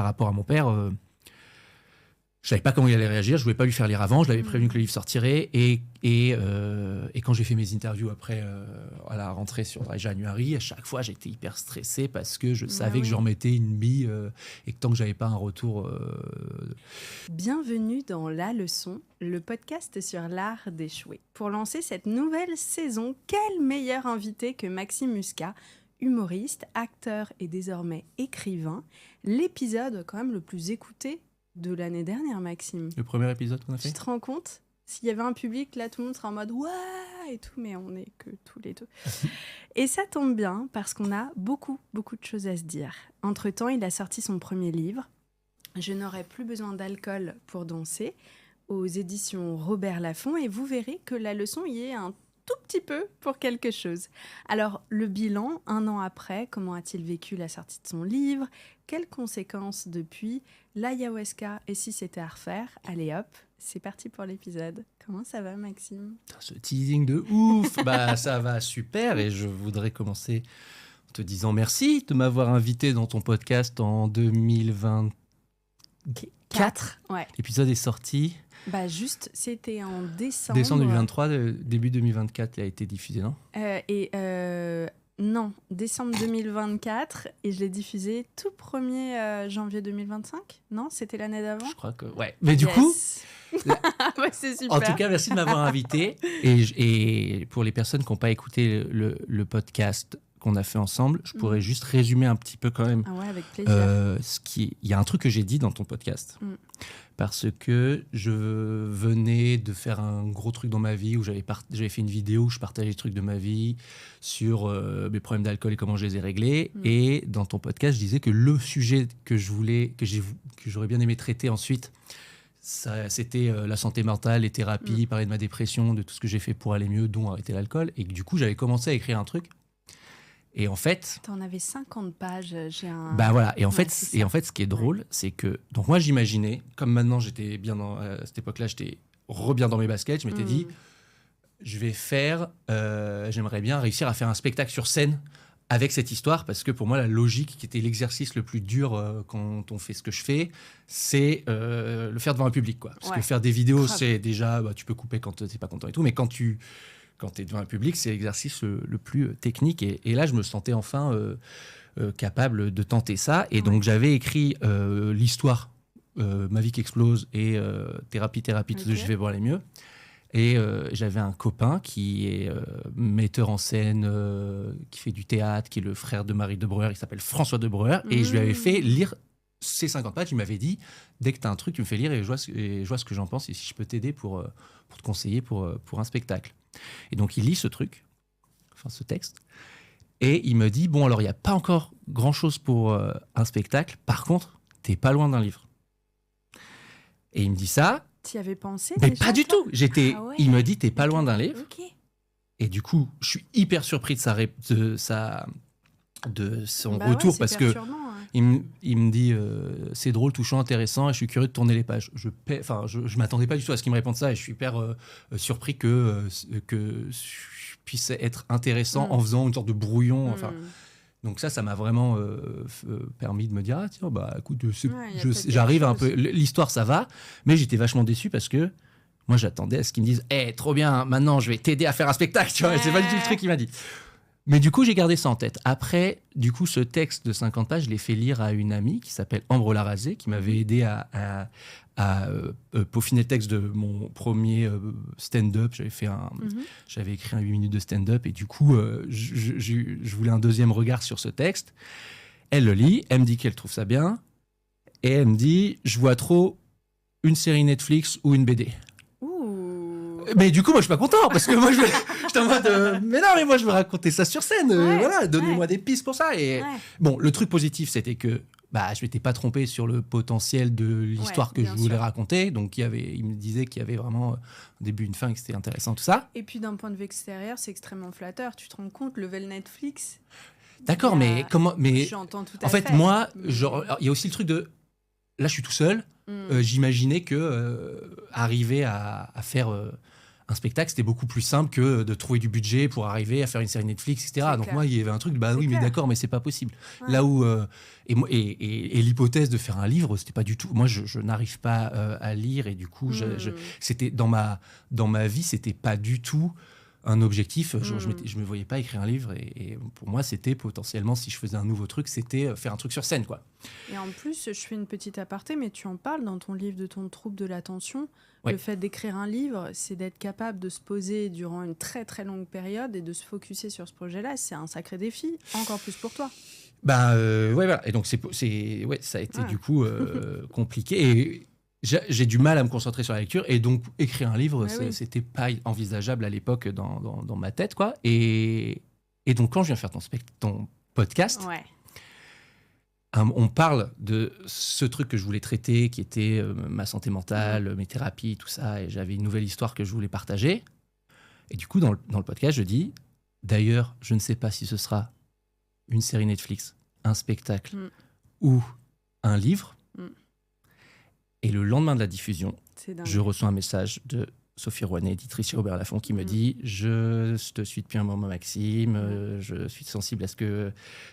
par rapport à mon père, je savais pas comment il allait réagir, je voulais pas lui faire lire avant, je l'avais prévenu que le livre sortirait, et quand j'ai fait mes interviews après à la rentrée sur Dry January, à chaque fois j'étais hyper stressé parce que je savais que je remettais une bille et que tant que j'avais pas un retour... Bienvenue dans La Leçon, le podcast sur l'art d'échouer. Pour lancer cette nouvelle saison, quel meilleur invité que Maxime Muscat, humoriste, acteur et désormais écrivain. L'épisode quand même le plus écouté de l'année dernière, Maxime. Le premier épisode qu'on a fait. Tu te rends compte ? S'il y avait un public, là, tout le monde serait en mode « Ouah !» et tout, mais on n'est que tous les deux. Et ça tombe bien, parce qu'on a beaucoup de choses à se dire. Entre-temps, il a sorti son premier livre, « Je n'aurai plus besoin d'alcool pour danser », aux éditions Robert Laffont, et vous verrez que la leçon y est un tout petit peu pour quelque chose. Alors, le bilan, 1 an après, comment a-t-il vécu la sortie de son livre ? Quelles conséquences depuis ? L'ayahuasca, et si c'était à refaire ? Allez hop, c'est parti pour l'épisode. Comment ça va, Maxime ? Ce teasing de ouf. Bah, ça va super, et je voudrais commencer en te disant merci de m'avoir invité dans ton podcast en 2024. Ouais. L'épisode est sorti. Bah juste, c'était en décembre. Décembre 2023, début 2024, il a été diffusé, non ? Non, décembre 2024, et je l'ai diffusé tout 1er janvier 2025. Non, c'était l'année d'avant ? Je crois que... Ouais. Mais du coup... Ouais, c'est super. En tout cas, merci de m'avoir invité. Et pour les personnes qui n'ont pas écouté le podcast qu'on a fait ensemble, je pourrais juste résumer un petit peu quand même. Ah ouais, avec plaisir. Il y a un truc que j'ai dit dans ton podcast. Parce que je venais de faire un gros truc dans ma vie où j'avais fait une vidéo où je partageais des trucs de ma vie sur mes problèmes d'alcool et comment je les ai réglés. Et dans ton podcast, je disais que le sujet que j'aurais bien aimé traiter ensuite, c'était la santé mentale, les thérapies, parler de ma dépression, de tout ce que j'ai fait pour aller mieux, dont arrêter l'alcool. Et que du coup, j'avais commencé à écrire un truc. Et en fait... T'en avais 50 pages, j'ai un... Bah voilà, et en fait, ce qui est drôle, c'est que... Donc moi, j'imaginais, comme maintenant, j'étais bien à cette époque-là, j'étais bien dans mes baskets, je m'étais dit, j'aimerais bien réussir à faire un spectacle sur scène avec cette histoire, parce que pour moi, la logique, qui était l'exercice le plus dur quand on fait ce que je fais, c'est le faire devant un public, quoi. Parce que faire des vidéos, c'est déjà... tu peux couper quand t'es pas content et tout, mais quand tu es devant un public, c'est l'exercice le plus technique. Et là, je me sentais enfin capable de tenter ça. Et donc, j'avais écrit l'histoire, Ma vie qui explose et thérapie, tout ce que je vais pour aller mieux. Et j'avais un copain qui est metteur en scène, qui fait du théâtre, qui est le frère de Marie de Breuer, il s'appelle François de Breuer. Et je lui avais fait lire ces 50 pages. Il m'avait dit, dès que tu as un truc, tu me fais lire et je vois ce que j'en pense et si je peux t'aider pour te conseiller pour un spectacle. Et donc, il lit ce texte, et il me dit, bon, alors, il n'y a pas encore grand-chose pour un spectacle. Par contre, t'es pas loin d'un livre. Et il me dit ça. T'y avais pensé ? Mais déjà, pas du tout. Il me dit, t'es pas loin d'un livre. Ok. Et du coup, je suis hyper surpris de son retour, parce que il me dit c'est drôle, touchant, intéressant, et je suis curieux de tourner les pages. Je m'attendais pas du tout à ce qu'il me réponde ça, et je suis hyper surpris que je puisse être intéressant en faisant une sorte de brouillon. Donc ça m'a vraiment permis de me dire, tiens, bah écoute, j'arrive un peu, l'histoire ça va, mais j'étais vachement déçu parce que moi j'attendais à ce qu'ils me disent, trop bien, maintenant je vais t'aider à faire un spectacle, tu vois, c'est pas du tout le truc qu'il m'a dit. Mais du coup, j'ai gardé ça en tête. Après, du coup, ce texte de 50 pages, je l'ai fait lire à une amie qui s'appelle Ambre Larrazé, qui m'avait aidé à peaufiner le texte de mon premier stand-up. J'avais écrit un 8 minutes de stand-up, et du coup, je voulais un deuxième regard sur ce texte. Elle le lit, elle me dit qu'elle trouve ça bien, et elle me dit, je vois trop une série Netflix ou une BD. Mais du coup, moi, je suis pas content, parce que moi, j'étais en mode, mais non, mais moi, je veux raconter ça sur scène. Voilà, donnez-moi des pistes pour ça. Et bon, le truc positif, c'était que je m'étais pas trompé sur le potentiel de l'histoire que je voulais raconter. Donc, il me disait qu'il y avait vraiment un début, une fin, et que c'était intéressant, tout ça. Et puis, d'un point de vue extérieur, c'est extrêmement flatteur. Tu te rends compte, level Netflix. D'accord, mais comment... Mais j'entends tout à en fait, moi, genre, il y a aussi le truc de... Là, je suis tout seul. J'imaginais que arriver à faire un spectacle, c'était beaucoup plus simple que de trouver du budget pour arriver à faire une série Netflix, etc. Donc moi, il y avait un truc, oui, mais d'accord, mais c'est pas possible. Ouais. Là où et l'hypothèse de faire un livre, c'était pas du tout. Moi, je n'arrive pas à lire et du coup, c'était dans ma vie, c'était pas du tout un objectif. Je me voyais pas écrire un livre et pour moi, c'était potentiellement, si je faisais un nouveau truc, c'était faire un truc sur scène, quoi. Et en plus, je fais une petite aparté, mais tu en parles dans ton livre de ton trouble de l'attention. Ouais. Le fait d'écrire un livre, c'est d'être capable de se poser durant une très très longue période et de se focusser sur ce projet-là. C'est un sacré défi, encore plus pour toi. Ouais, voilà. Et donc ça a été du coup compliqué. Et j'ai du mal à me concentrer sur la lecture. Et donc écrire un livre, c'était pas envisageable à l'époque dans ma tête, quoi. Et donc quand je viens faire ton podcast. Ouais. On parle de ce truc que je voulais traiter, qui était ma santé mentale, mes thérapies, tout ça, et j'avais une nouvelle histoire que je voulais partager. Et du coup, dans le podcast, je dis, d'ailleurs, je ne sais pas si ce sera une série Netflix, un spectacle ou un livre. Et le lendemain de la diffusion, je reçois un message de Sophie Rouanet, éditrice chez Robert Laffont, qui me dit « Je te suis depuis un moment, Maxime, je suis sensible à ce que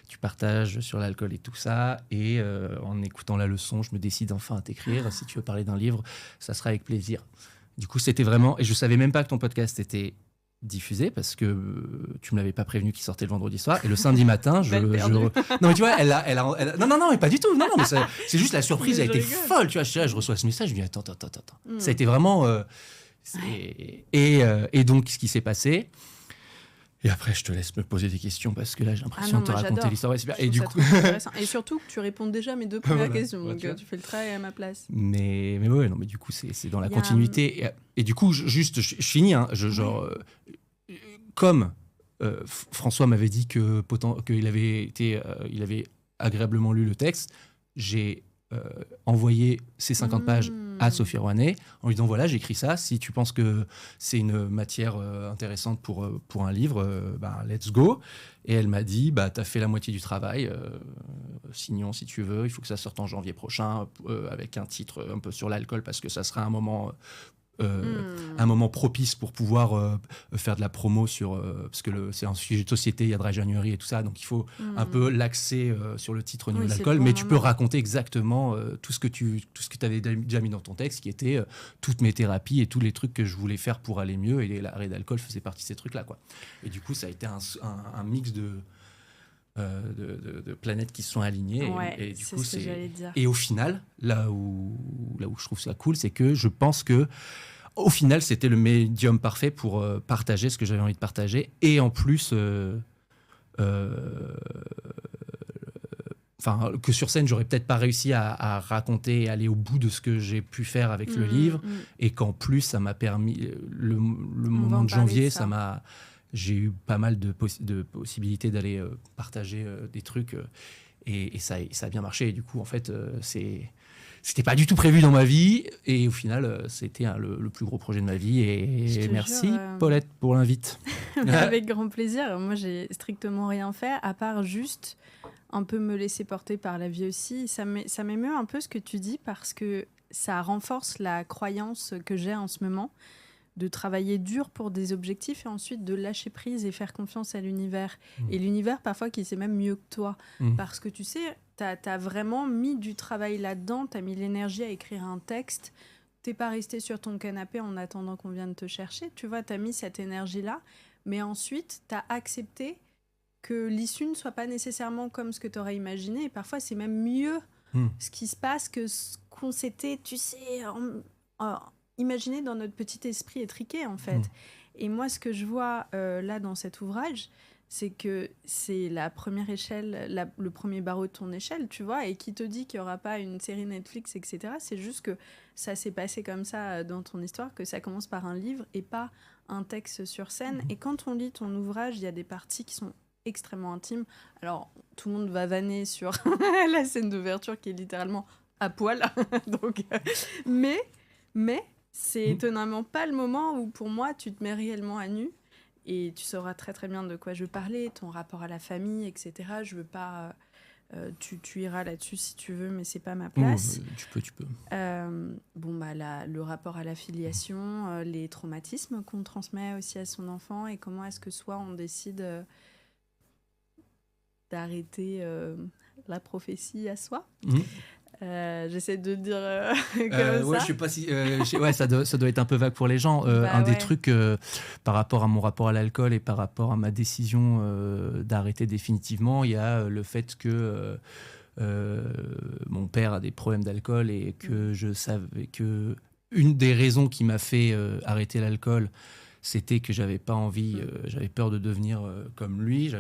tu partages sur l'alcool et tout ça, et en écoutant la leçon, je me décide enfin à t'écrire. Si tu veux parler d'un livre, ça sera avec plaisir. » Du coup, c'était vraiment... Et je ne savais même pas que ton podcast était diffusé, parce que tu ne me l'avais pas prévenu qu'il sortait le vendredi soir. Et le samedi matin, Non, mais tu vois, non, mais pas du tout. Non, mais c'est juste la surprise a été folle. Tu vois, je reçois ce message, je me dis « Attends. » Ça a été vraiment... Et donc, ce qui s'est passé. Et après, je te laisse me poser des questions parce que là, j'ai l'impression de te raconter l'histoire. Et du coup, et surtout que tu réponds déjà à mes deux premières questions. Donc, tu fais le travail à ma place. Mais du coup, c'est dans la continuité. Et du coup, je finis. Hein, comme François m'avait dit qu'il avait agréablement lu le texte, j'ai envoyé ces 50 pages à Sophie Rouanet en lui disant voilà, j'écris ça, si tu penses que c'est une matière intéressante pour un livre, let's go. Et elle m'a dit t'as fait la moitié du travail, signons si tu veux, il faut que ça sorte en janvier prochain avec un titre un peu sur l'alcool parce que ça sera un moment propice pour pouvoir faire de la promo parce que c'est un sujet de société, il y a Dry January et tout ça, donc il faut un peu l'axer sur le titre au niveau de l'alcool, mais tu peux raconter exactement tout ce que tu avais déjà mis dans ton texte, qui était toutes mes thérapies et tous les trucs que je voulais faire pour aller mieux, et l'arrêt d'alcool faisait partie de ces trucs-là, quoi. Et du coup, ça a été un mix de planètes qui se sont alignées, et du coup, et au final, là où je trouve ça cool, c'est que je pense que au final, c'était le médium parfait pour partager ce que j'avais envie de partager, et en plus, que sur scène, j'aurais peut-être pas réussi à raconter et aller au bout de ce que j'ai pu faire avec le livre, et qu'en plus, ça m'a permis le moment de janvier, j'ai eu pas mal de possibilités d'aller partager des trucs, et ça a bien marché. Et du coup, en fait, c'était pas du tout prévu dans ma vie, et au final, c'était le plus gros projet de ma vie. Et merci Paulette pour l'invite. Avec grand plaisir. Moi, j'ai strictement rien fait à part juste un peu me laisser porter par la vie aussi. Ça m'émeut un peu ce que tu dis, parce que ça renforce la croyance que j'ai en ce moment de travailler dur pour des objectifs et ensuite de lâcher prise et faire confiance à l'univers. Et l'univers, parfois, qui sait même mieux que toi. Parce que tu sais, t'as vraiment mis du travail là-dedans, t'as mis l'énergie à écrire un texte, t'es pas resté sur ton canapé en attendant qu'on vienne te chercher, tu vois, t'as mis cette énergie-là, mais ensuite, t'as accepté que l'issue ne soit pas nécessairement comme ce que t'aurais imaginé, et parfois, c'est même mieux ce qui se passe que ce qu'on s'était, tu sais, imaginé dans notre petit esprit étriqué, en fait. Et moi, ce que je vois là dans cet ouvrage, c'est que c'est la première échelle, le premier barreau de ton échelle, tu vois, et qui te dit qu'il n'y aura pas une série Netflix, etc. C'est juste que ça s'est passé comme ça dans ton histoire, que ça commence par un livre et pas un texte sur scène. Et quand on lit ton ouvrage, il y a des parties qui sont extrêmement intimes. Alors, tout le monde va vanner sur la scène d'ouverture qui est littéralement à poil. Donc, mais c'est étonnamment pas le moment où, pour moi, tu te mets réellement à nu. Et tu sauras très très bien de quoi je veux parler, ton rapport à la famille, etc. Je veux pas... tu iras là-dessus si tu veux, mais c'est pas ma place. Tu peux. le rapport à l'affiliation, les traumatismes qu'on transmet aussi à son enfant et comment est-ce que soit on décide d'arrêter la prophétie à soi. J'essaie de dire comme ça. Je sais pas si, ça doit être un peu vague pour les gens. Des trucs par rapport à mon rapport à l'alcool et par rapport à ma décision d'arrêter définitivement, il y a le fait que mon père a des problèmes d'alcool et que je savais que une des raisons qui m'a fait arrêter l'alcool, c'était que j'avais pas envie, j'avais peur de devenir comme lui,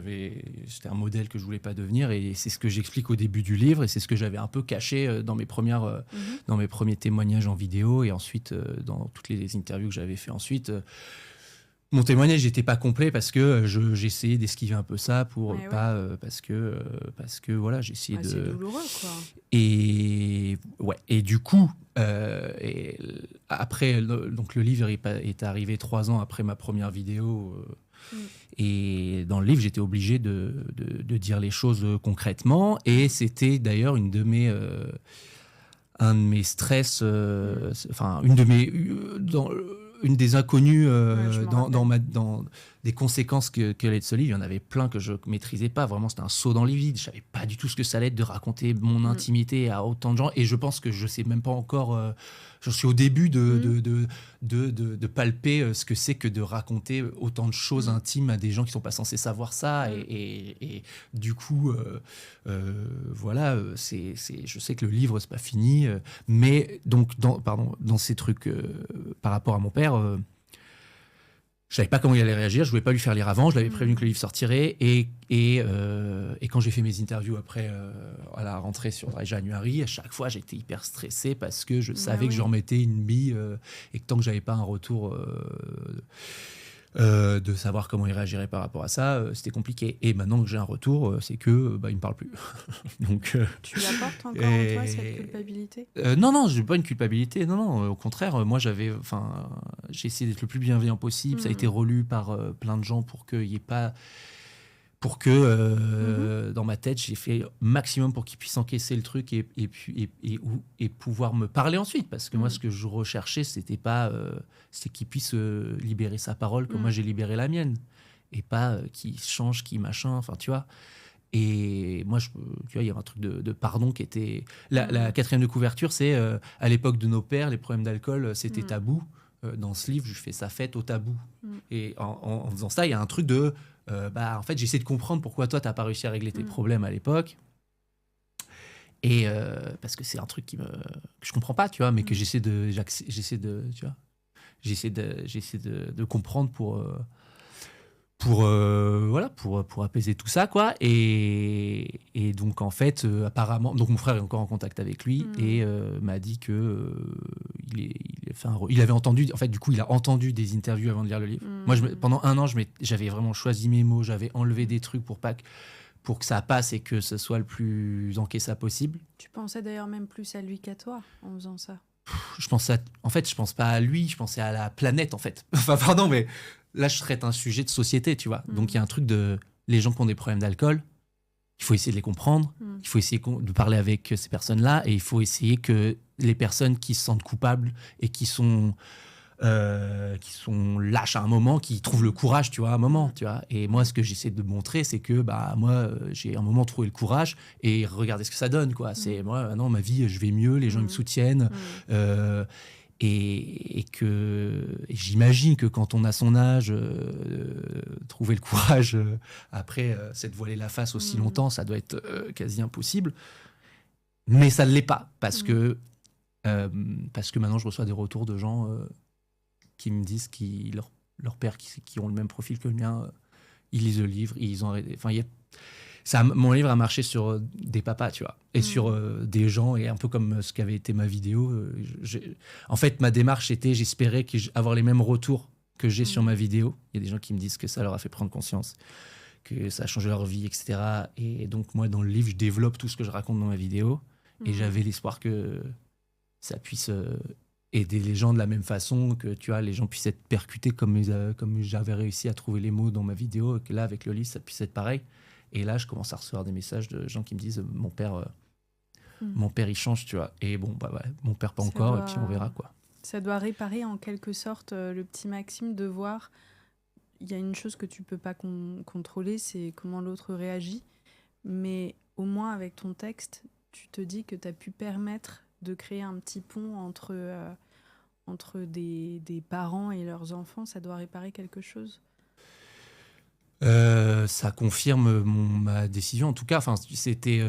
c'était un modèle que je voulais pas devenir et c'est ce que j'explique au début du livre et c'est ce que j'avais un peu caché dans mes premiers témoignages en vidéo et ensuite dans toutes les interviews que j'avais fait ensuite. Mon témoignage n'était pas complet parce que j'essayais d'esquiver un peu ça pour parce que voilà, j'ai essayé de. C'est douloureux, quoi. Et du coup, après, donc le livre est arrivé 3 ans après ma première vidéo. Et dans le livre, j'étais obligé de dire les choses concrètement. Et c'était d'ailleurs un de mes stress, une des inconnues dans des conséquences qu'allait être ce livre. Il y en avait plein que je ne maîtrisais pas. Vraiment, c'était un saut dans les vides. Je ne savais pas du tout ce que ça allait être de raconter mon intimité à autant de gens. Et je pense que je ne sais même pas encore... je suis au début de palper ce que c'est que de raconter autant de choses intimes à des gens qui ne sont pas censés savoir ça. Et du coup, voilà, je sais que le livre, ce n'est pas fini. Mais donc, dans ces trucs par rapport à mon père... je savais pas comment il allait réagir, je voulais pas lui faire lire avant, je l'avais prévenu que le livre sortirait et quand j'ai fait mes interviews après à la rentrée sur Dry January, à chaque fois j'étais hyper stressé parce que je savais que je remettais une bille et que tant que j'avais pas un retour de savoir comment il réagirait par rapport à ça, c'était compliqué. Et maintenant que j'ai un retour, c'est que il me parle plus. Donc tu l'apportes encore en toi cette culpabilité ? Non, j'ai pas une culpabilité. Non, au contraire, moi j'ai essayé d'être le plus bienveillant possible. Ça a été relu par plein de gens pour qu'il y ait pas. Pour que dans ma tête, j'ai fait maximum pour qu'il puisse encaisser le truc et pouvoir me parler ensuite. Parce que moi, ce que je recherchais, c'était qu'il puisse libérer sa parole comme moi j'ai libéré la mienne. Et pas qu'il change, qu'il machin, enfin tu vois. Et moi, tu vois, il y avait un truc de pardon qui était... La 4e de couverture, c'est à l'époque de nos pères, les problèmes d'alcool, c'était tabou. Dans ce livre, je fais sa fête au tabou. Et en faisant ça, il y a un truc de... en fait, j'essaie de comprendre pourquoi toi, t'as pas réussi à régler tes problèmes à l'époque. Et parce que c'est un truc que je comprends pas, tu vois, mais que j'essaie de comprendre pour apaiser tout ça, quoi. Et donc, en fait, apparemment... Donc, mon frère est encore en contact avec lui et m'a dit que il avait entendu... En fait, du coup, il a entendu des interviews avant de lire le livre. Moi, pendant 1 an, j'avais vraiment choisi mes mots, j'avais enlevé des trucs pour que ça passe et que ce soit le plus encaissable possible. Tu pensais d'ailleurs même plus à lui qu'à toi en faisant ça. Je pense pas à lui, je pensais à la planète, en fait. Enfin, pardon, mais là, je traite un sujet de société, tu vois. Donc, il y a un truc les gens qui ont des problèmes d'alcool, il faut essayer de les comprendre, il faut essayer de parler avec ces personnes-là et il faut essayer que les personnes qui se sentent coupables et qui sont lâches à un moment, qui trouvent le courage, tu vois, à un moment, tu vois. Et moi, ce que j'essaie de montrer, c'est que moi, j'ai un moment trouvé le courage et regardez ce que ça donne, quoi. C'est moi, maintenant, ma vie, je vais mieux, les gens ils me soutiennent. Et j'imagine que quand on a son âge, trouver le courage après s'être voilé la face aussi longtemps, ça doit être quasi impossible. Mais ça ne l'est pas parce que maintenant je reçois des retours de gens qui me disent que leur père qui ont le même profil que le mien, ils lisent le livre, ils ont arrêté. Enfin, mon livre a marché sur des papas, tu vois, et sur des gens, et un peu comme ce qu'avait été ma vidéo. En fait, ma démarche était, j'espérais avoir les mêmes retours que j'ai sur ma vidéo. Il y a des gens qui me disent que ça leur a fait prendre conscience, que ça a changé leur vie, etc. Et donc, moi, dans le livre, je développe tout ce que je raconte dans ma vidéo, et j'avais l'espoir que ça puisse aider les gens de la même façon, que tu vois, les gens puissent être percutés comme j'avais réussi à trouver les mots dans ma vidéo, et que là, avec le livre, ça puisse être pareil. Et là, je commence à recevoir des messages de gens qui me disent « Mon père mon père il change, tu vois. Et bon, bah ouais, mon père pas encore, et puis on verra quoi. Ça doit réparer en quelque sorte le petit Maxime de voir, il y a une chose que tu peux pas contrôler, c'est comment l'autre réagit, mais au moins avec ton texte, tu te dis que tu as pu permettre de créer un petit pont entre des parents et leurs enfants. Ça doit réparer quelque chose. Ça confirme ma décision en tout cas. Enfin, c'était,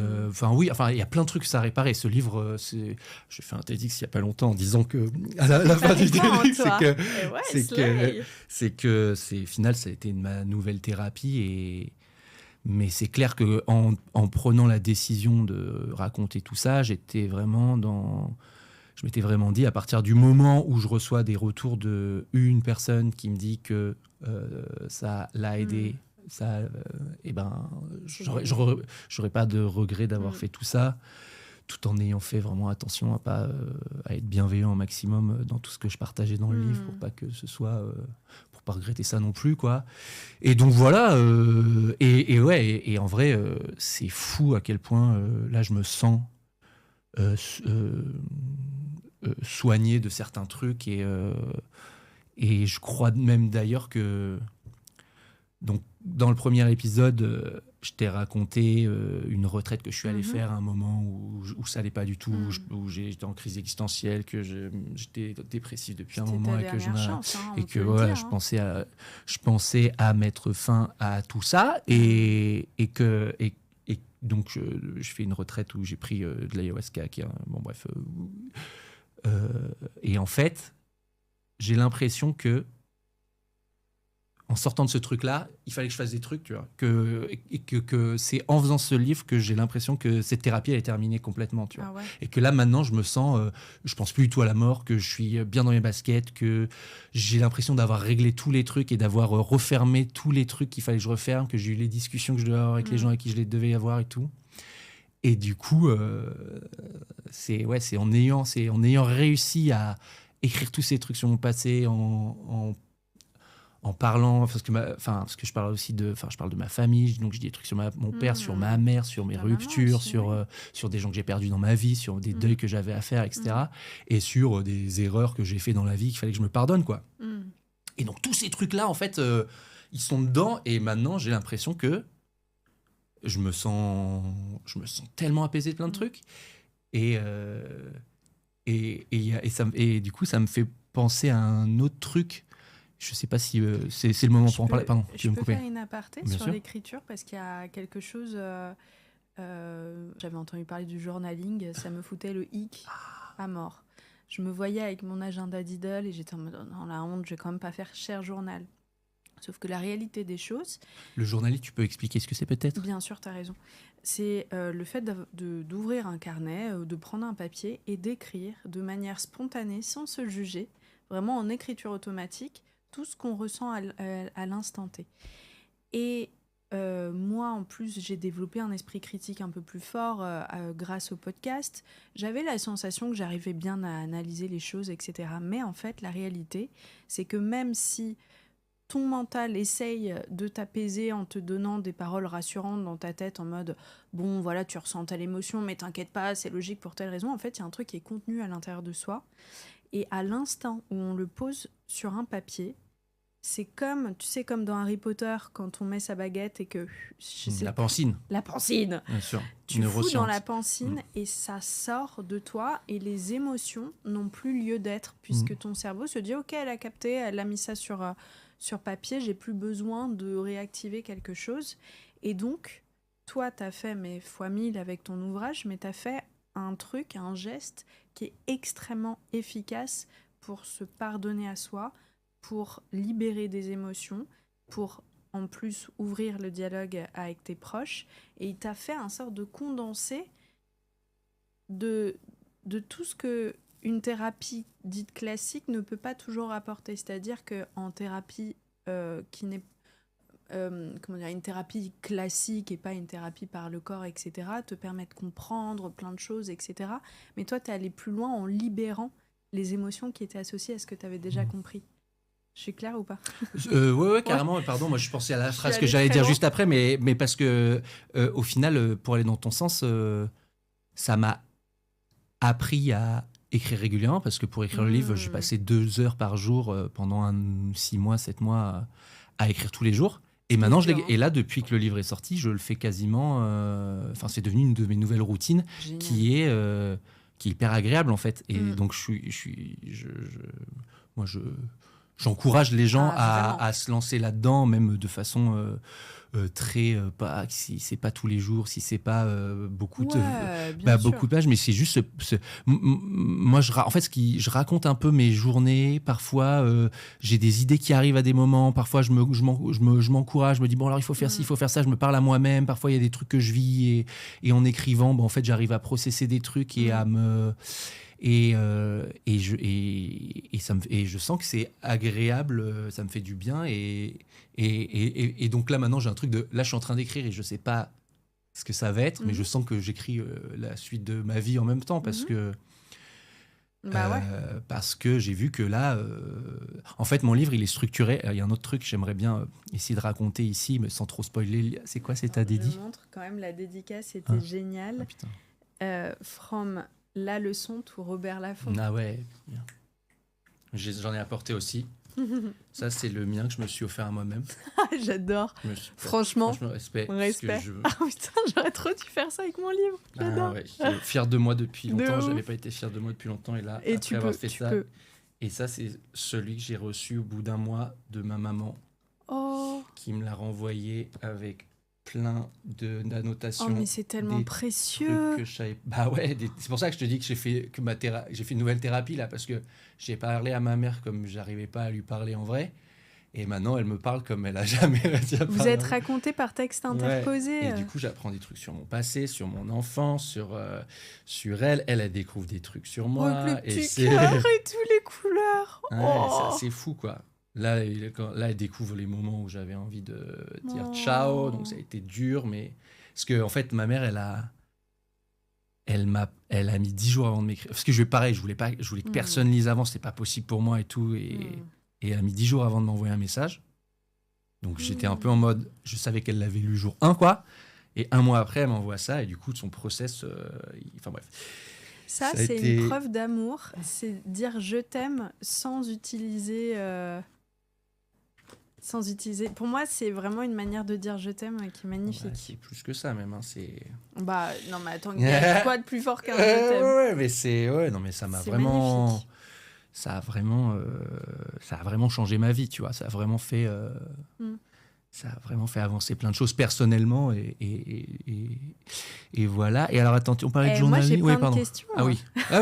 oui. Enfin, il y a plein de trucs que ça a réparé. Ce livre, j'ai fait un TEDx il y a pas longtemps en disant que à la fin du TEDx, c'est que au final, ça a été ma nouvelle thérapie. Mais c'est clair que en prenant la décision de raconter tout ça, je m'étais vraiment dit, à partir du moment où je reçois des retours de une personne qui me dit que ça l'a aidé, j'aurais pas de regret d'avoir fait tout ça, tout en ayant fait vraiment attention à être bienveillant au maximum dans tout ce que je partageais dans le livre, pour pas que ce soit pour pas regretter ça non plus, quoi. Et donc voilà, et en vrai, c'est fou à quel point là je me sens soigné de certains trucs, et je crois même d'ailleurs que, donc dans le premier épisode, je t'ai raconté une retraite que je suis allé faire à un moment où ça allait pas du tout, où j'étais en crise existentielle, que j'étais dépressif depuis un moment, et que je pensais à mettre fin à tout ça, et donc je fais une retraite où j'ai pris de l'ayahuasca, et en fait j'ai l'impression que en sortant de ce truc-là, il fallait que je fasse des trucs, tu vois, que c'est en faisant ce livre que j'ai l'impression que cette thérapie elle est terminée complètement, tu vois. Et que là maintenant je me sens, je pense plus du tout à la mort, que je suis bien dans mes baskets, que j'ai l'impression d'avoir réglé tous les trucs et d'avoir refermé tous les trucs qu'il fallait que je referme, que j'ai eu les discussions que je devais avoir avec les gens avec qui je les devais avoir et tout. Et du coup, c'est en ayant réussi à écrire tous ces trucs sur mon passé, en parlant, parce que je parle aussi je parle de ma famille, donc je dis des trucs sur mon père, sur ma mère, sur mes ruptures, aussi, sur des gens que j'ai perdus dans ma vie, sur des deuils que j'avais à faire, etc. Et sur des erreurs que j'ai fait dans la vie qu'il fallait que je me pardonne, quoi. Et donc tous ces trucs-là, en fait, ils sont dedans, et maintenant j'ai l'impression que je me sens tellement apaisé de plein de trucs, et du coup ça me fait penser à un autre truc. Je sais pas si c'est le moment pour en parler. Pardon, je peux faire une aparté sur l'écriture, parce qu'il y a quelque chose. J'avais entendu parler du journaling, ça me foutait le hic à mort. Je me voyais avec mon agenda Diddle et j'étais en mode non, la honte, je vais quand même pas faire cher journal. Sauf que la réalité des choses. Le journaling, tu peux expliquer ce que c'est peut-être ? Bien sûr, tu as raison. C'est le fait d'ouvrir un carnet, de prendre un papier et d'écrire de manière spontanée, sans se juger, vraiment en écriture automatique, tout ce qu'on ressent à l'instant T. Et moi, en plus, j'ai développé un esprit critique un peu plus fort grâce au podcast. J'avais la sensation que j'arrivais bien à analyser les choses, etc. Mais en fait, la réalité, c'est que même si ton mental essaye de t'apaiser en te donnant des paroles rassurantes dans ta tête en mode « bon, voilà, tu ressens telle émotion, mais t'inquiète pas, c'est logique pour telle raison », en fait, il y a un truc qui est contenu à l'intérieur de soi. Et à l'instant où on le pose sur un papier, c'est comme, tu sais, comme dans Harry Potter, quand on met sa baguette et que... La pancine. La pancine. Bien sûr. Tu fous dans la pancine et ça sort de toi et les émotions n'ont plus lieu d'être puisque ton cerveau se dit « ok, elle a capté, elle a mis ça sur papier, j'ai plus besoin de réactiver quelque chose ». Et donc, toi, t'as fait, mais fois 1000 avec ton ouvrage, mais t'as fait un truc, un geste qui est extrêmement efficace pour se pardonner à soi, pour libérer des émotions, pour en plus ouvrir le dialogue avec tes proches. Et il t'a fait un sorte de condensé de tout ce que une thérapie dite classique ne peut pas toujours apporter. C'est-à-dire qu'en thérapie qui n'est une thérapie classique et pas une thérapie par le corps, etc., te permet de comprendre plein de choses, etc. Mais toi, t'es allé plus loin en libérant les émotions qui étaient associées à ce que tu avais déjà compris. Je suis claire ou pas ? Ouais, carrément. Ouais. Pardon, moi je pensais à la phrase que j'allais dire juste après, mais parce que au final, pour aller dans ton sens, ça m'a appris à écrire régulièrement, parce que pour écrire le livre, j'ai passé 2 heures par jour pendant 6 mois, 7 mois à écrire tous les jours. Et maintenant, et là, depuis que le livre est sorti, je le fais quasiment... c'est devenu une de mes nouvelles routines qui est hyper agréable, en fait. Et donc, j'encourage les gens à se lancer là-dedans, même de façon très... si c'est pas tous les jours, si c'est pas beaucoup de pages, mais c'est juste... moi, en fait, je raconte un peu mes journées. Parfois, j'ai des idées qui arrivent à des moments. Parfois, je m'encourage, je me dis, bon, alors, il faut faire ci, il faut faire ça. Je me parle à moi-même. Parfois, il y a des trucs que je vis. Et en écrivant, en fait, j'arrive à processer des trucs et à me... Et je sens que c'est agréable, ça me fait du bien. Et donc là, maintenant, j'ai un truc de... Là, je suis en train d'écrire et je ne sais pas ce que ça va être, mais je sens que j'écris la suite de ma vie en même temps parce que... parce que j'ai vu que là... en fait, mon livre, il est structuré. Il y a un autre truc que j'aimerais bien essayer de raconter ici, mais sans trop spoiler. C'est quoi, c'est ta dédi ? Je montre quand même la dédicace, c'était génial. From... La leçon, tout Robert Laffont. Ah ouais, bien. J'en ai apporté aussi. Ça, c'est le mien que je me suis offert à moi-même. J'adore. Franchement, respect. Putain, j'aurais trop dû faire ça avec mon livre. J'adore. J'étais fier de moi depuis longtemps. J'avais pas été fier de moi depuis longtemps. Et là, après avoir fait ça... Et ça, c'est celui que j'ai reçu au bout d'un mois de ma maman. Qui me l'a renvoyé avec... plein d'annotations. Oh, mais c'est tellement précieux. Que je savais... c'est pour ça que je te dis que j'ai fait une nouvelle thérapie, là, parce que j'ai parlé à ma mère comme j'arrivais pas à lui parler en vrai. Et maintenant, elle me parle comme elle a jamais réussi à parler. Vous êtes raconté par texte interposé. Et du coup, j'apprends des trucs sur mon passé, sur mon enfance, sur elle. Elle découvre des trucs sur moi. Le petit cœur et toutes les couleurs. C'est assez fou, quoi. Là, elle découvre les moments où j'avais envie de dire ciao, donc ça a été dur, mais parce que en fait, ma mère, elle a mis 10 jours avant de m'écrire. Parce que je voulais que personne lise avant, c'était pas possible pour moi et tout, et elle a mis 10 jours avant de m'envoyer un message. Donc j'étais un peu en mode, je savais qu'elle l'avait lu jour 1, quoi. Et 1 mois après, elle m'envoie ça, et du coup, son process, enfin bref. Ça c'est une preuve d'amour, c'est dire je t'aime sans utiliser. Pour moi, c'est vraiment une manière de dire je t'aime qui est magnifique. C'est plus que ça, même. Non, mais attends, il y a quoi de plus fort qu'un je t'aime ? Mais ça m'a vraiment. Magnifique. Ça a vraiment changé ma vie, tu vois. Ça a vraiment fait avancer plein de choses personnellement et voilà. Et alors, attends, on parlait de journalisme. Moi, j'ai plein de questions. Ah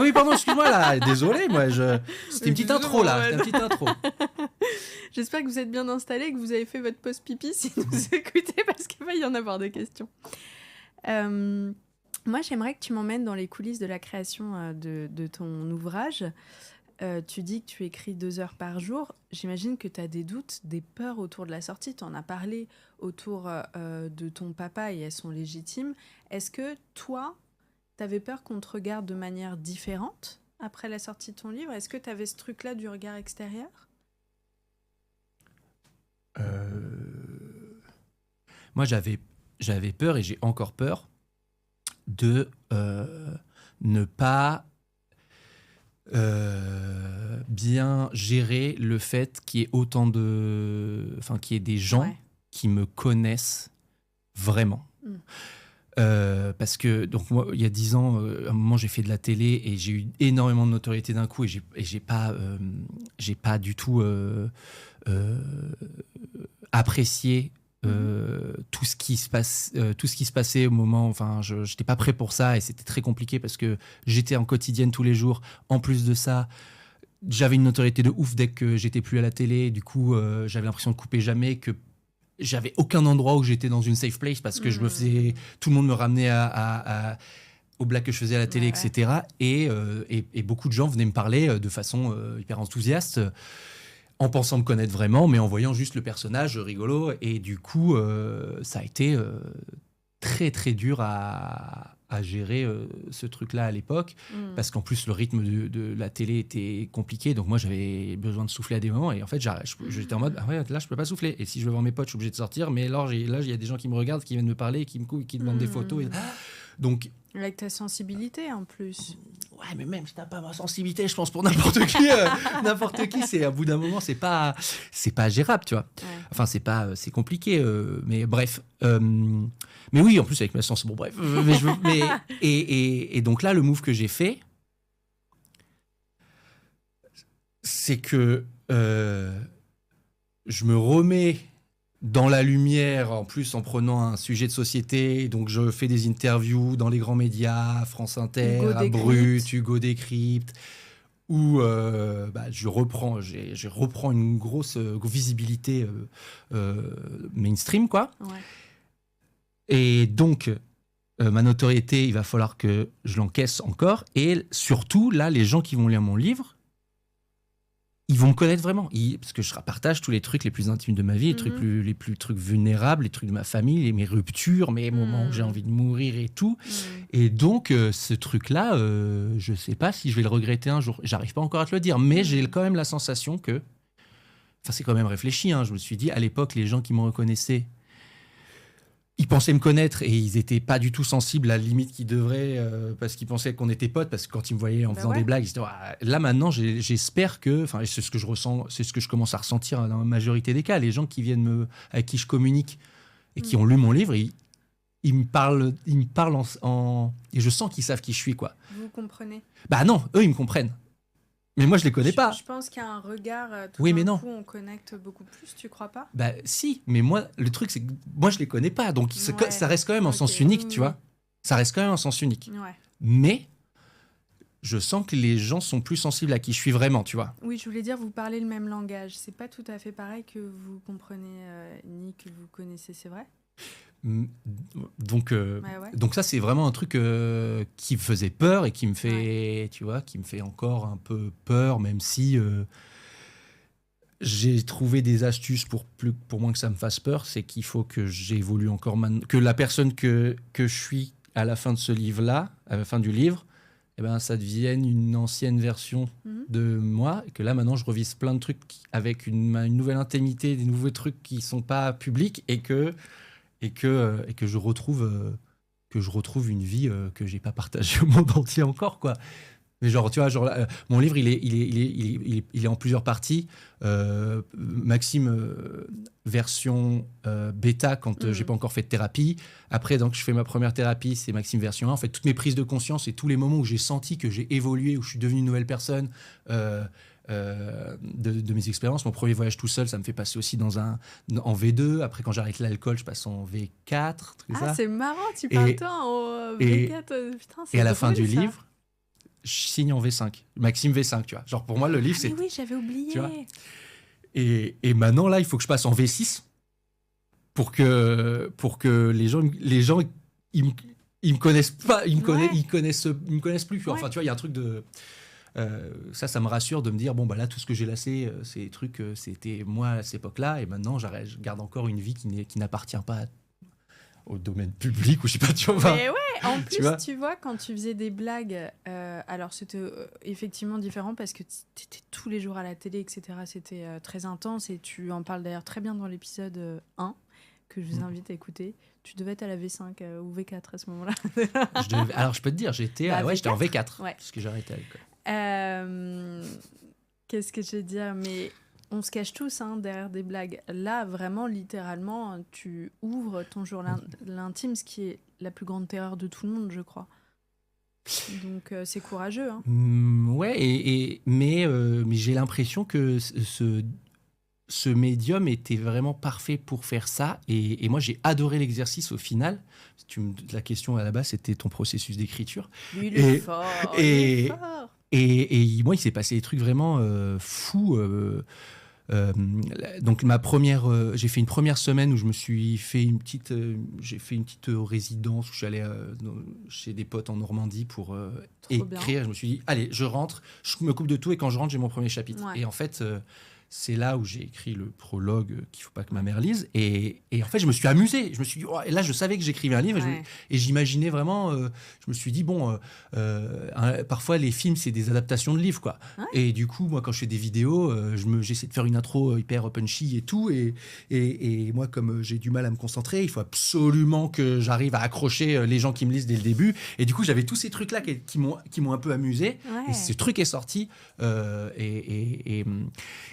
oui, pardon, excuse-moi, là. Désolé, moi, c'était une petite intro, là. C'était une petite intro. J'espère que vous êtes bien installés, que vous avez fait votre pause pipi si vous écoutez, parce qu'il va y en avoir des questions. Moi, j'aimerais que tu m'emmènes dans les coulisses de la création de ton ouvrage. Tu dis que tu écris 2 heures par jour. J'imagine que tu as des doutes, des peurs autour de la sortie. Tu en as parlé autour de ton papa et elles sont légitimes. Est-ce que toi, tu avais peur qu'on te regarde de manière différente après la sortie de ton livre ? Est-ce que tu avais ce truc-là du regard extérieur ? Moi, j'avais peur et j'ai encore peur de ne pas bien gérer le fait qu'il y ait qu'il y ait des gens qui me connaissent vraiment. Parce que donc moi, il y a 10 ans, à un moment, j'ai fait de la télé et j'ai eu énormément de notoriété d'un coup et j'ai pas du tout apprécié tout ce qui se passait au moment. Enfin, je n'étais pas prêt pour ça et c'était très compliqué parce que j'étais en quotidienne tous les jours. En plus de ça, j'avais une notoriété de ouf dès que j'étais plus à la télé. Du coup, j'avais l'impression de couper jamais, que j'avais aucun endroit où j'étais dans une safe place parce que tout le monde me ramenait aux blagues que je faisais à la télé, etc. Et beaucoup de gens venaient me parler de façon hyper enthousiaste, en pensant me connaître vraiment, mais en voyant juste le personnage rigolo. Et du coup, ça a été très, très dur à gérer ce truc-là à l'époque, parce qu'en plus, le rythme de la télé était compliqué. Donc moi, j'avais besoin de souffler à des moments. Et en fait, j'étais en mode, là, je peux pas souffler. Et si je veux voir mes potes, je suis obligé de sortir. Mais là, il y a des gens qui me regardent, qui viennent me parler, qui me demandent des photos. Donc, avec ta sensibilité, en plus. Ouais, mais même si t'as pas ma sensibilité, je pense pour n'importe qui, c'est à bout d'un moment, c'est pas gérable, tu vois. Ouais. Enfin, c'est compliqué, mais bref. Mais oui, en plus avec ma sens, bon bref. Et donc là, le move que j'ai fait, c'est que je me remets dans la lumière, en plus en prenant un sujet de société. Donc je fais des interviews dans les grands médias, France Inter, à Brut, Hugo Décrypte, où je reprends une grosse visibilité mainstream, quoi. Ouais. Et donc, ma notoriété, il va falloir que je l'encaisse encore. Et surtout, là, les gens qui vont lire mon livre, ils vont me connaître vraiment. Parce que je partage tous les trucs les plus intimes de ma vie, les plus trucs vulnérables, les trucs de ma famille, mes ruptures, mes moments où j'ai envie de mourir et tout. Et donc, ce truc-là, je sais pas si je vais le regretter un jour. J'arrive pas encore à te le dire, mais j'ai quand même la sensation que... Enfin, c'est quand même réfléchi. Hein. Je me suis dit, à l'époque, les gens qui me reconnaissaient, ils pensaient me connaître et ils étaient pas du tout sensibles à la limite qu'ils devraient parce qu'ils pensaient qu'on était potes, parce que quand ils me voyaient en faisant des blagues, ils disaient, là maintenant j'espère que, enfin c'est ce que je ressens, c'est ce que je commence à ressentir dans la majorité des cas, les gens qui viennent avec qui je communique et qui ont lu mon livre, ils me parlent et je sens qu'ils savent qui je suis, quoi. Vous comprenez? Bah non, eux ils me comprennent. Mais moi, je les connais pas. Je pense qu'il y a un regard, coup, on connecte beaucoup plus, tu crois pas? Bah si, mais moi, le truc, c'est que moi, je les connais pas. Donc, ça reste quand même en sens unique, tu vois. Ça reste quand même en sens unique. Ouais. Mais je sens que les gens sont plus sensibles à qui je suis vraiment, tu vois. Oui, je voulais dire, vous parlez le même langage. C'est pas tout à fait pareil que vous comprenez ni que vous connaissez, c'est vrai? Donc ça c'est vraiment un truc qui me faisait peur et qui me fait qui me fait encore un peu peur, même si j'ai trouvé des astuces pour moins que ça me fasse peur. C'est qu'il faut que j'évolue encore maintenant, que la personne que je suis à la fin de ce livre-là, à la fin du livre, ça devienne une ancienne version de moi, et que là maintenant je revise plein de trucs avec une nouvelle intimité, des nouveaux trucs qui sont pas publics, et que je retrouve une vie que j'ai pas partagée au monde entier encore, quoi. Mais genre, tu vois, mon livre, il est en plusieurs parties. Maxime version bêta, quand j'ai pas encore fait de thérapie. Après, donc, je fais ma première thérapie, c'est Maxime version 1. En fait, toutes mes prises de conscience et tous les moments où j'ai senti que j'ai évolué, où je suis devenu une nouvelle personne, de mes expériences. Mon premier voyage tout seul, ça me fait passer aussi en V2. Après, quand j'arrête l'alcool, je passe en V4. C'est marrant, tu parles toi en V4. Putain, et à la fin du livre, je signe en V5. Maxime V5, tu vois. Genre, pour moi, le livre, c'est... Oui, j'avais oublié. Tu vois, et maintenant, là, il faut que je passe en V6 pour que les gens ils me connaissent pas, ils me connaissent plus. Ouais. Enfin, tu vois, il y a un truc de... ça me rassure de me dire, bon, bah là, tout ce que j'ai laissé, c'est des trucs, c'était moi à cette époque-là, et maintenant, je garde encore une vie qui n'appartient pas au domaine public, ou je sais pas, tu vois. Mais ouais, en plus, tu vois, quand tu faisais des blagues, alors c'était effectivement différent parce que t'étais tous les jours à la télé, etc. C'était très intense, et tu en parles d'ailleurs très bien dans l'épisode 1, que je vous invite à écouter. Tu devais être à la V5 ou V4 à ce moment-là. Alors, je peux te dire, j'étais en V4, parce que j'ai arrêté à l'école. Qu'est-ce que je veux dire? Mais on se cache tous derrière des blagues. Là, vraiment, littéralement, tu ouvres ton journal l'intime, ce qui est la plus grande terreur de tout le monde, je crois. Donc, c'est courageux. Ouais, mais j'ai l'impression que ce médium était vraiment parfait pour faire ça. Et moi, j'ai adoré l'exercice au final. La question à la base, c'était ton processus d'écriture. Lui, il est fort. Et moi, il s'est passé des trucs vraiment fous. Donc j'ai fait une première semaine où je me suis fait une petite résidence où je suis allé chez des potes en Normandie pour écrire. Bien. Je me suis dit, allez, je rentre, je me coupe de tout, et quand je rentre, j'ai mon premier chapitre. Ouais. Et en fait, c'est là où j'ai écrit le prologue qu'il faut pas que ma mère lise. Et en fait, je me suis amusé. Je me suis dit, et là, je savais que j'écrivais un livre et j'imaginais vraiment. Je me suis dit, parfois les films, c'est des adaptations de livres, quoi. Ouais. Et du coup, moi, quand je fais des vidéos, j'essaie de faire une intro hyper punchy et tout. Et moi, comme j'ai du mal à me concentrer, il faut absolument que j'arrive à accrocher les gens qui me lisent dès le début. Et du coup, j'avais tous ces trucs-là qui m'ont un peu amusé. Ouais. Et ce truc est sorti.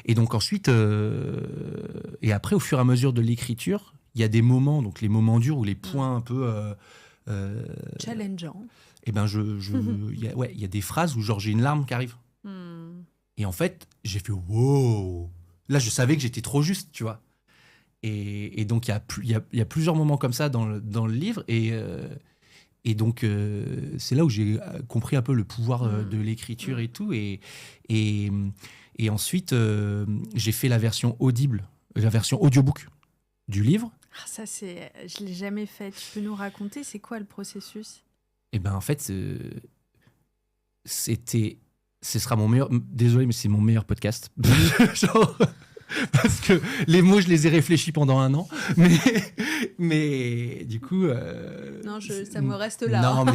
Et donc ensuite, et après, au fur et à mesure de l'écriture, il y a des moments, donc les moments durs ou les points un peu challengeants. Et ben il y a des phrases où genre j'ai une larme qui arrive. Et en fait, j'ai fait wow. Là, je savais que j'étais trop juste, tu vois. Et donc il y a plusieurs moments comme ça dans le livre et donc, c'est là où j'ai compris un peu le pouvoir de l'écriture et tout. Et ensuite, j'ai fait la version audible, la version audiobook du livre. Ah, ça, je ne l'ai jamais fait. Tu peux nous raconter, c'est quoi le processus ? Eh bien, en fait, ce sera mon meilleur... Désolé, mais c'est mon meilleur podcast. Genre... Parce que les mots, je les ai réfléchis pendant 1 an. Mais du coup... non, ça me reste là. Non, mais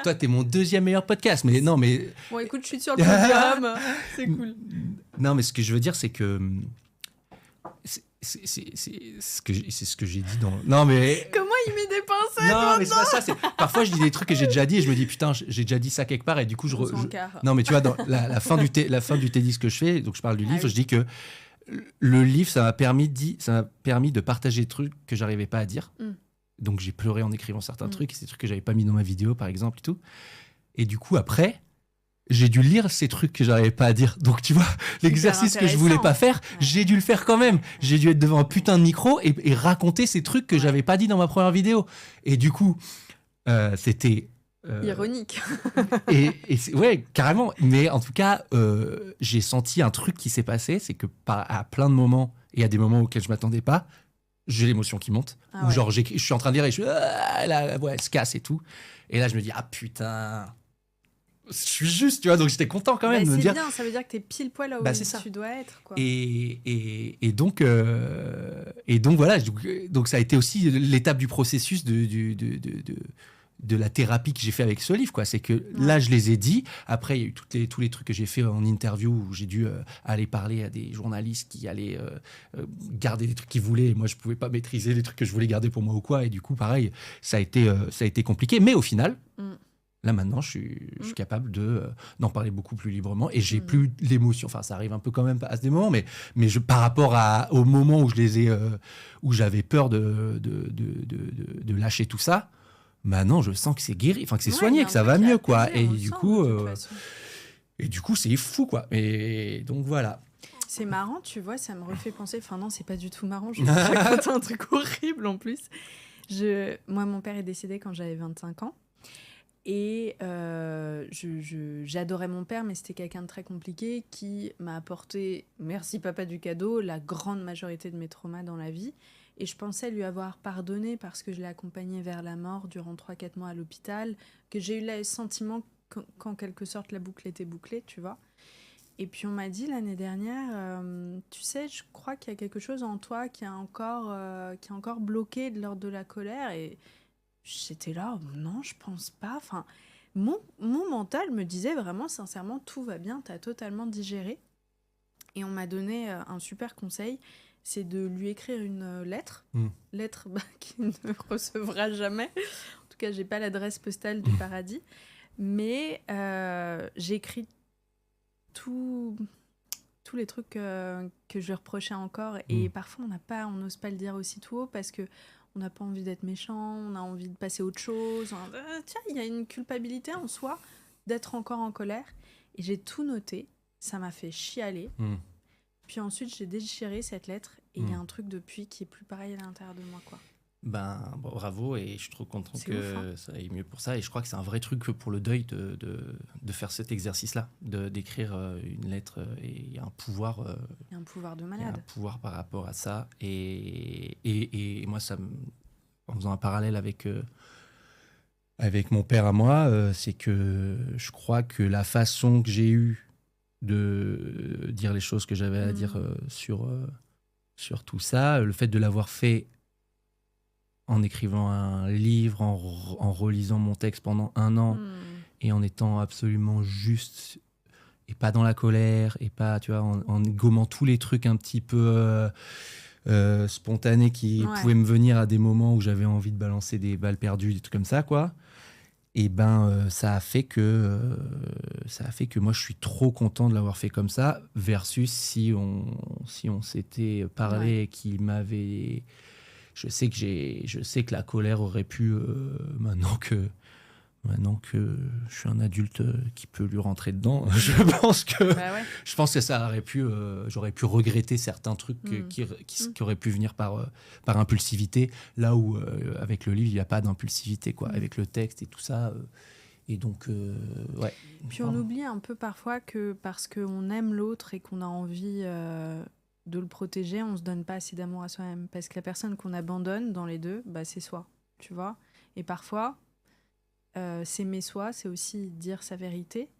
toi, t'es mon 2e meilleur podcast. Mais non, mais... Bon, écoute, je suis sur le podium. C'est cool. Non, mais ce que je veux dire, c'est que... C'est ce que j'ai dit dans... Non, mais... Comment il met des pincettes Non, maintenant mais c'est pas ça. Parfois, je dis des trucs que j'ai déjà dit et je me dis, putain, j'ai déjà dit ça quelque part. Et du coup, Non, mais tu vois, dans la fin du TEDx que je fais, donc je parle du livre, je dis que le livre, ça m'a permis de partager des trucs que j'arrivais pas à dire. Donc, j'ai pleuré en écrivant certains trucs. C'est des trucs que j'avais pas mis dans ma vidéo, par exemple, et tout. Et du coup, après... j'ai dû lire ces trucs que j'arrivais pas à dire. Donc, tu vois, l'exercice que je voulais pas faire, j'ai dû le faire quand même. J'ai dû être devant un putain de micro et raconter ces trucs que j'avais pas dit dans ma première vidéo. Et du coup, c'était... ironique. Ouais, carrément. Mais en tout cas, j'ai senti un truc qui s'est passé. C'est que à plein de moments, et à des moments auxquels je m'attendais pas, j'ai l'émotion qui monte. Ou genre, je suis en train de lire et je elle se casse et tout. Et là, je me dis, ah putain... je suis juste, tu vois, donc j'étais content quand même de me dire... C'est bien, ça veut dire que t'es pile poil là où tu dois être, quoi. Et donc voilà, donc ça a été aussi l'étape du processus de la thérapie que j'ai fait avec ce livre, quoi. C'est que là, je les ai dit. Après, il y a eu tous les trucs que j'ai fait en interview où j'ai dû aller parler à des journalistes qui allaient garder des trucs qu'ils voulaient. Et moi, je pouvais pas maîtriser les trucs que je voulais garder pour moi ou quoi. Et du coup, pareil, ça a été compliqué. Mais au final... Là, maintenant, je suis capable d'en parler beaucoup plus librement et j'ai plus l'émotion. Enfin, ça arrive un peu quand même à ce moment, mais par rapport au moment où où j'avais peur de lâcher tout ça, maintenant, je sens que c'est guéri, enfin que c'est soigné, que ça va mieux, quoi. Et du coup, c'est fou, quoi. Et donc voilà. C'est marrant, tu vois, ça me refait penser. Enfin non, c'est pas du tout marrant. Je vais te raconter un truc horrible en plus. Moi, mon père est décédé quand j'avais 25 ans. Et j'adorais mon père, mais c'était quelqu'un de très compliqué qui m'a apporté, merci papa du cadeau, la grande majorité de mes traumas dans la vie. Et je pensais lui avoir pardonné parce que je l'ai accompagné vers la mort durant 3-4 mois à l'hôpital, que j'ai eu le sentiment qu'en quelque sorte la boucle était bouclée, tu vois. Et puis on m'a dit l'année dernière, tu sais, je crois qu'il y a quelque chose en toi qui est encore bloqué de l'ordre de la colère. Et j'étais là, non, je pense pas. Enfin, mon mental me disait vraiment, sincèrement, tout va bien, t'as totalement digéré. Et on m'a donné un super conseil, c'est de lui écrire une lettre. Lettre qu'il ne recevra jamais. En tout cas, j'ai pas l'adresse postale du paradis. Mais j'écris tous les trucs que je lui reprochais encore. Et parfois, on n'ose pas le dire aussi tout haut parce que on n'a pas envie d'être méchant, on a envie de passer à autre chose. Tiens, il y a une culpabilité en soi d'être encore en colère. Et j'ai tout noté. Ça m'a fait chialer. Puis ensuite, j'ai déchiré cette lettre. Et il y a un truc depuis qui est plus pareil à l'intérieur de moi, quoi. Ben, bravo. Et je suis trop content que ça aille mieux pour ça. Et je crois que c'est un vrai truc pour le deuil de faire cet exercice-là, d'écrire une lettre. Et il y a un pouvoir... il y a un pouvoir de malade. Il y a un pouvoir par rapport à ça. Et moi, en faisant un parallèle avec mon père à moi, c'est que je crois que la façon que j'ai eue de dire les choses que j'avais à dire sur tout ça. Le fait de l'avoir fait en écrivant un livre, en relisant mon texte pendant 1 an et en étant absolument juste et pas dans la colère et pas, tu vois, en gommant tous les trucs un petit peu spontanés qui pouvaient me venir à des moments où j'avais envie de balancer des balles perdues, des trucs comme ça, quoi. Et ça a fait que moi je suis trop content de l'avoir fait comme ça, versus si on s'était parlé et qu'il m'avait, je sais que la colère aurait pu maintenant que je suis un adulte qui peut lui rentrer dedans, je pense que ça aurait pu j'aurais pu regretter certains trucs qui auraient pu venir par impulsivité, là où avec le livre il n'y a pas d'impulsivité, quoi, avec le texte et tout ça, et donc Puis on oublie un peu parfois que parce qu'on aime l'autre et qu'on a envie de le protéger, on se donne pas assez d'amour à soi-même, parce que la personne qu'on abandonne dans les deux, c'est soi, tu vois. Et parfois s'aimer soi, c'est aussi dire sa vérité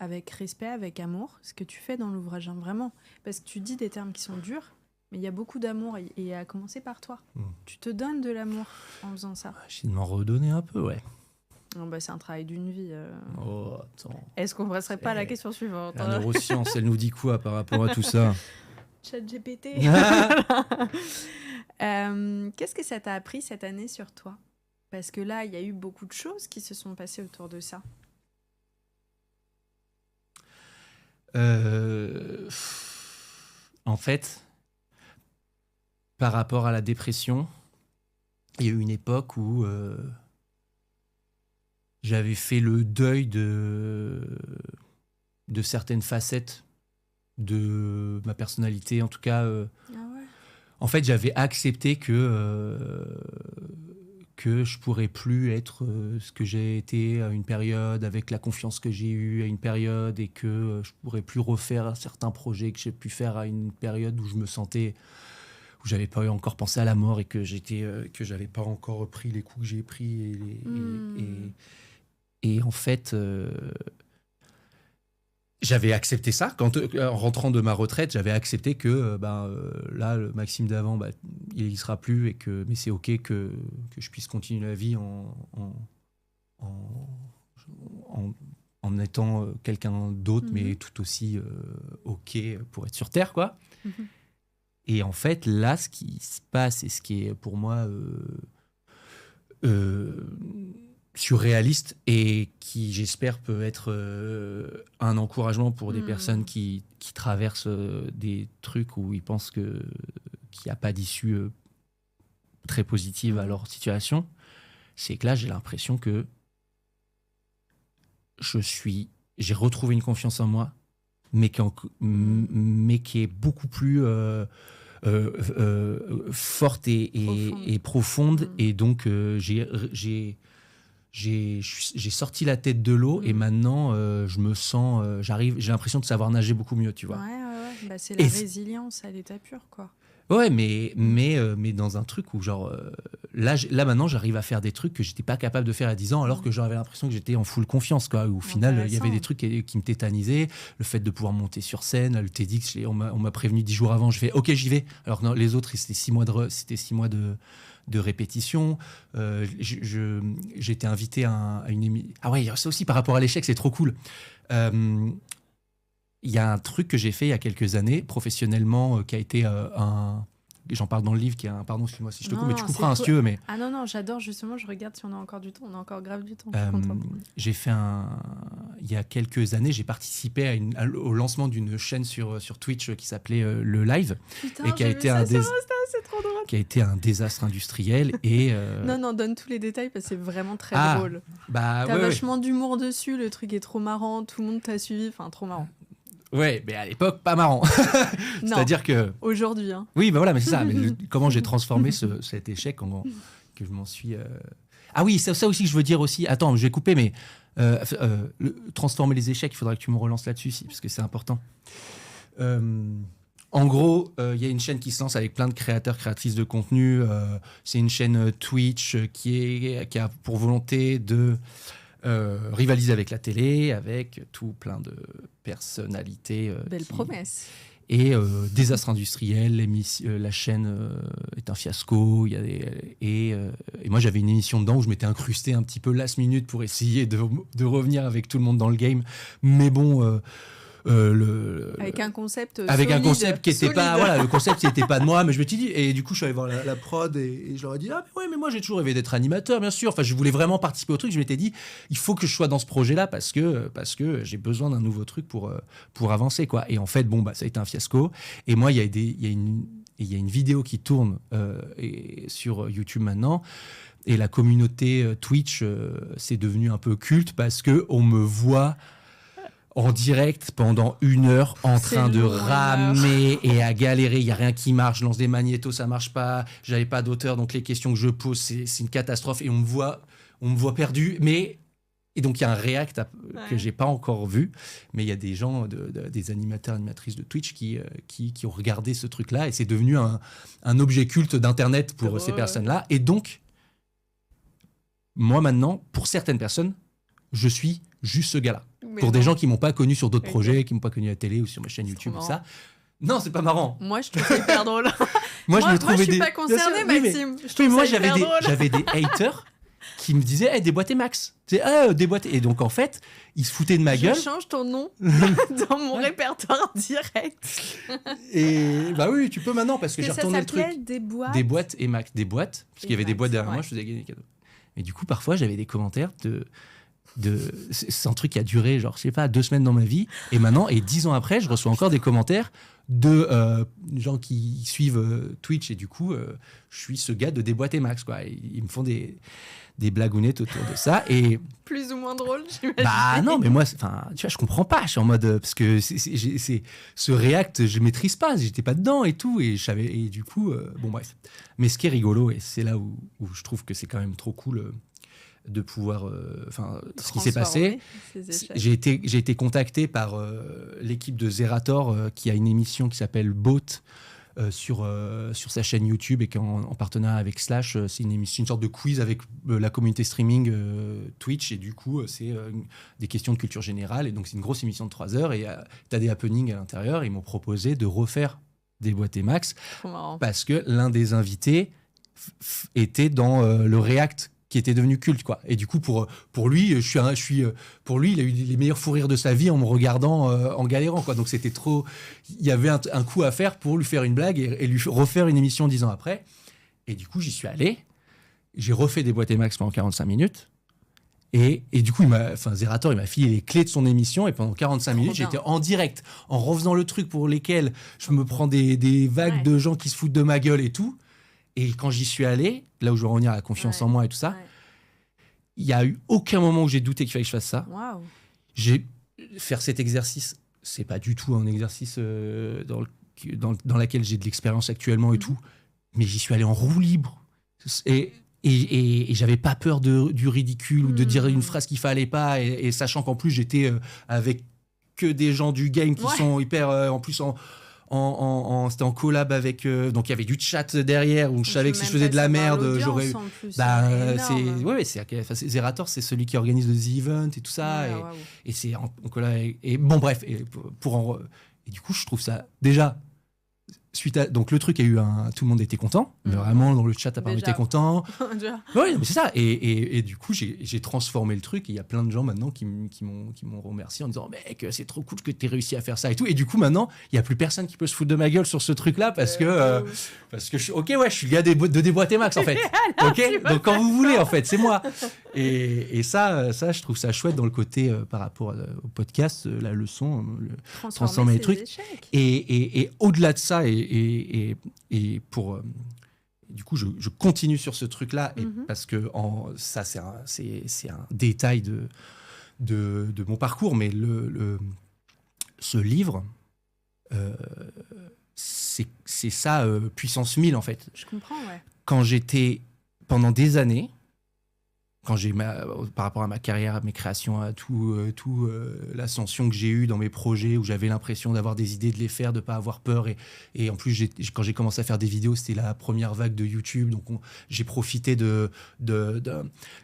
avec respect, avec amour, ce que tu fais dans l'ouvrage, vraiment. Parce que tu dis des termes qui sont durs, mais il y a beaucoup d'amour, et à commencer par toi. Tu te donnes de l'amour en faisant ça. J'ai de m'en redonner un peu, ouais. Non, c'est un travail d'une vie. Oh, attends. Est-ce qu'on ne passerait pas à la question suivante? La neuroscience, elle nous dit quoi par rapport à tout ça? ChatGPT. Qu'est-ce que ça t'a appris cette année sur toi? Parce que là, il y a eu beaucoup de choses qui se sont passées autour de ça. En fait, par rapport à la dépression, il y a eu une époque où j'avais fait le deuil de certaines facettes de ma personnalité. En tout cas, en fait, j'avais accepté que je pourrais plus être ce que j'ai été à une période, avec la confiance que j'ai eue à une période, et que je pourrais plus refaire certains projets que j'ai pu faire à une période où je me sentais, où j'avais pas encore pensé à la mort, et que j'avais pas encore pris les coups que j'ai pris, et en fait j'avais accepté ça en rentrant de ma retraite. J'avais accepté que là, le Maxime d'avant, il n'existera plus, mais c'est ok que je puisse continuer la vie en étant quelqu'un d'autre, mais tout aussi ok pour être sur Terre, quoi. Et en fait, là, ce qui se passe, et ce qui est pour moi surréaliste, et qui, j'espère, peut être un encouragement pour des personnes qui traversent des trucs où ils pensent qu'il n'y a pas d'issue très positive à leur situation, c'est que là, j'ai l'impression que j'ai retrouvé une confiance en moi, mais qui est beaucoup plus forte et profonde. Et donc, j'ai sorti la tête de l'eau, et maintenant je me sens, j'ai l'impression de savoir nager beaucoup mieux, tu vois. C'est la résilience à l'état pur, quoi. Ouais, mais dans un truc où genre là maintenant j'arrive à faire des trucs que j'étais pas capable de faire à 10 ans, alors que j'avais l'impression que j'étais en full confiance, quoi. Où au final il y avait des trucs qui me tétanisaient, le fait de pouvoir monter sur scène, le TEDx, on m'a prévenu 10 jours avant, je fais ok, j'y vais, alors que les autres c'était 6 mois de répétition. J'ai été invité à une émission. Ah ouais, ça aussi par rapport à l'échec, c'est trop cool. Il y a un truc que j'ai fait il y a quelques années, professionnellement, qui a été j'en parle dans le livre, qui est un... Pardon, excuse-moi si je te coupe, mais tu couperas si tu veux. Mais... Ah non, j'adore, justement, je regarde si on a encore du temps. On a encore grave du temps, j'ai fait il y a quelques années, j'ai participé au lancement d'une chaîne sur Twitch qui s'appelait Le Live. Putain, et qui a été c'est trop drôle. Qui a été un désastre industriel. Et Non, donne tous les détails, parce que c'est vraiment très drôle. T'as vachement d'humour dessus, le truc est trop marrant, tout le monde t'a suivi, enfin trop marrant. Ouais, mais à l'époque, pas marrant. C'est-à-dire que... Aujourd'hui, hein. Oui, voilà, mais c'est ça. Mais comment j'ai transformé cet échec, que je m'en suis... Ah oui, ça aussi que je veux dire aussi. Attends, je vais couper, mais transformer les échecs, il faudra que tu me relances là-dessus, parce que c'est important. En gros, il y a une chaîne qui se lance avec plein de créateurs, créatrices de contenu. C'est une chaîne Twitch qui a pour volonté de rivaliser avec la télé, avec tout plein de personnalités. Belle promesse. Et désastre industriel, la chaîne est un fiasco. Et moi, j'avais une émission dedans où je m'étais incrusté un petit peu last minute pour essayer de revenir avec tout le monde dans le game. Mais bon... avec un concept qui était pas le concept n'était pas de moi, mais je me suis dit, et du coup je suis allé voir la prod et je leur ai dit mais moi j'ai toujours rêvé d'être animateur, bien sûr, enfin je voulais vraiment participer au truc. Je m'étais dit il faut que je sois dans ce projet là parce que j'ai besoin d'un nouveau truc pour avancer quoi. Et en fait ça a été un fiasco. Et moi il y a une vidéo qui tourne sur YouTube maintenant. Et la communauté Twitch c'est devenu un peu culte parce que on me voit en direct pendant 1 heure en train de ramer et à galérer. Il n'y a rien qui marche. Je lance des magnétos, ça ne marche pas. Je n'avais pas d'auteur, donc les questions que je pose, c'est une catastrophe. Et on me voit perdu. Et donc, il y a un react que je n'ai pas encore vu. Mais il y a des gens, des animateurs, animatrices de Twitch qui ont regardé ce truc-là. Et c'est devenu un objet culte d'Internet pour ces personnes-là. Et donc, moi, maintenant, pour certaines personnes, je suis juste ce gars-là. Pour des gens qui m'ont pas connu sur d'autres projets, qui m'ont pas connu à la télé ou sur ma chaîne YouTube ou ça. Non, c'est pas marrant. Moi, je trouve ça hyper drôle. moi, je suis pas concernée, Maxime. Mais moi, j'avais des haters qui me disaient déboîtez Max. Déboîtez. Et donc, en fait, ils se foutaient de ma gueule. Je change ton nom dans mon répertoire direct. Et bah oui, tu peux maintenant parce que j'ai retourné le truc. Des boîtes et Max. Des boîtes, parce qu'il y avait des boîtes derrière moi, je faisais gagner des cadeaux. Et du coup, parfois, j'avais des commentaires c'est un truc qui a duré, genre, je sais pas, 2 semaines dans ma vie. Et maintenant, 10 ans après, je reçois encore des commentaires de gens qui suivent Twitch. Et du coup, je suis ce gars de déboîter Max, quoi. Ils me font des blagounettes autour de ça. Et plus ou moins drôle, j'imagine. Bah non, mais moi, tu vois, je comprends pas. Je suis en mode... Parce que ce React, je maîtrise pas. J'étais pas dedans et tout. Et du coup, bon, bref. Mais ce qui est rigolo, et c'est là où je trouve que c'est quand même trop cool... de pouvoir ce qui s'est passé. J'ai été contacté par l'équipe de Zerator qui a une émission qui s'appelle Boat sur sa chaîne YouTube et qui est en partenariat avec Slash. C'est une sorte de quiz avec la communauté streaming Twitch et du coup c'est des questions de culture générale et donc c'est une grosse émission de 3 heures et t'as des happenings à l'intérieur. Ils m'ont proposé de refaire Déboîter Max parce que l'un des invités était dans le React qui était devenu culte, quoi. Et du coup, pour lui, pour lui, il a eu les meilleurs fous rires de sa vie en me regardant en galérant, quoi. Donc c'était trop... Il y avait un coup à faire pour lui faire une blague et lui refaire une émission 10 ans après. Et du coup, j'y suis allé. J'ai refait Déboîter Max pendant 45 minutes. Et du coup, Zerator, il m'a filé les clés de son émission. Et pendant 45 minutes, j'étais en direct, en refaisant le truc pour lesquels je me prends des vagues de gens qui se foutent de ma gueule et tout. Et quand j'y suis allé, là où je veux revenir à la confiance en moi et tout ça, il n'y a eu aucun moment où j'ai douté qu'il fallait que je fasse ça. Faire cet exercice, c'est pas du tout un exercice dans laquelle j'ai de l'expérience actuellement et tout, mais j'y suis allé en roue libre. Et j'avais pas peur du ridicule ou de dire une phrase qu'il fallait pas, et sachant qu'en plus j'étais avec que des gens du game qui sont hyper... en plus, c'était en collab avec donc il y avait du chat derrière où je savais que si je faisais de la merde j'aurais Zerator c'est celui qui organise le The Event et tout ça et c'est en collab et bon bref et du coup je trouve ça déjà donc le truc a eu tout le monde était content, vraiment dans le chat apparemment était content. Oui, mais c'est ça. Et du coup j'ai transformé le truc. Et il y a plein de gens maintenant qui m'ont remercié en disant mec c'est trop cool que tu aies réussi à faire ça et tout. Et du coup maintenant il y a plus personne qui peut se foutre de ma gueule sur ce truc là parce que je suis je suis le gars de Déboîter Max en fait. Ok, donc quand vous voulez en fait c'est moi. Et ça je trouve ça chouette dans le côté par rapport au podcast, la leçon, transformer les trucs. Et au-delà de ça et pour du coup je continue sur ce truc là parce que ça c'est un détail de mon parcours, mais ce livre c'est ça puissance 1000 en fait. Je comprends, ouais. Quand j'étais pendant des années par rapport à ma carrière, à mes créations, à tout l'ascension que j'ai eue dans mes projets, où j'avais l'impression d'avoir des idées, de les faire, de pas avoir peur. Et en plus, quand j'ai commencé à faire des vidéos, c'était la première vague de YouTube. Donc, j'ai profité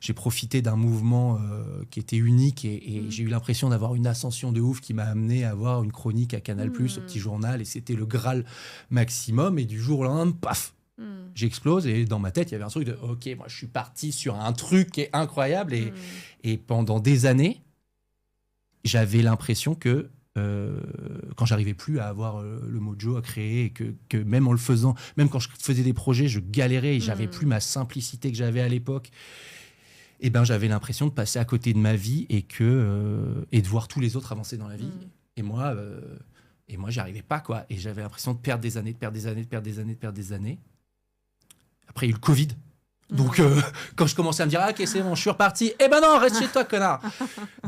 j'ai profité d'un mouvement qui était unique. Et j'ai eu l'impression d'avoir une ascension de ouf qui m'a amené à avoir une chronique à Canal+, au Petit Journal. Et c'était le Graal maximum. Et du jour au lendemain, paf, j'explose et dans ma tête il y avait un truc de ok, moi je suis parti sur un truc qui est incroyable et pendant des années j'avais l'impression que quand j'arrivais plus à avoir le mojo à créer et que même en le faisant, même quand je faisais des projets, je galérais et j'avais plus ma simplicité que j'avais à l'époque, et ben j'avais l'impression de passer à côté de ma vie et de voir tous les autres avancer dans la vie et moi j'y arrivais pas quoi, et j'avais l'impression de perdre des années. Après, il y a eu le Covid. Donc, quand je commençais à me dire, ok, c'est bon, je suis reparti. Eh ben non, reste chez toi, connard.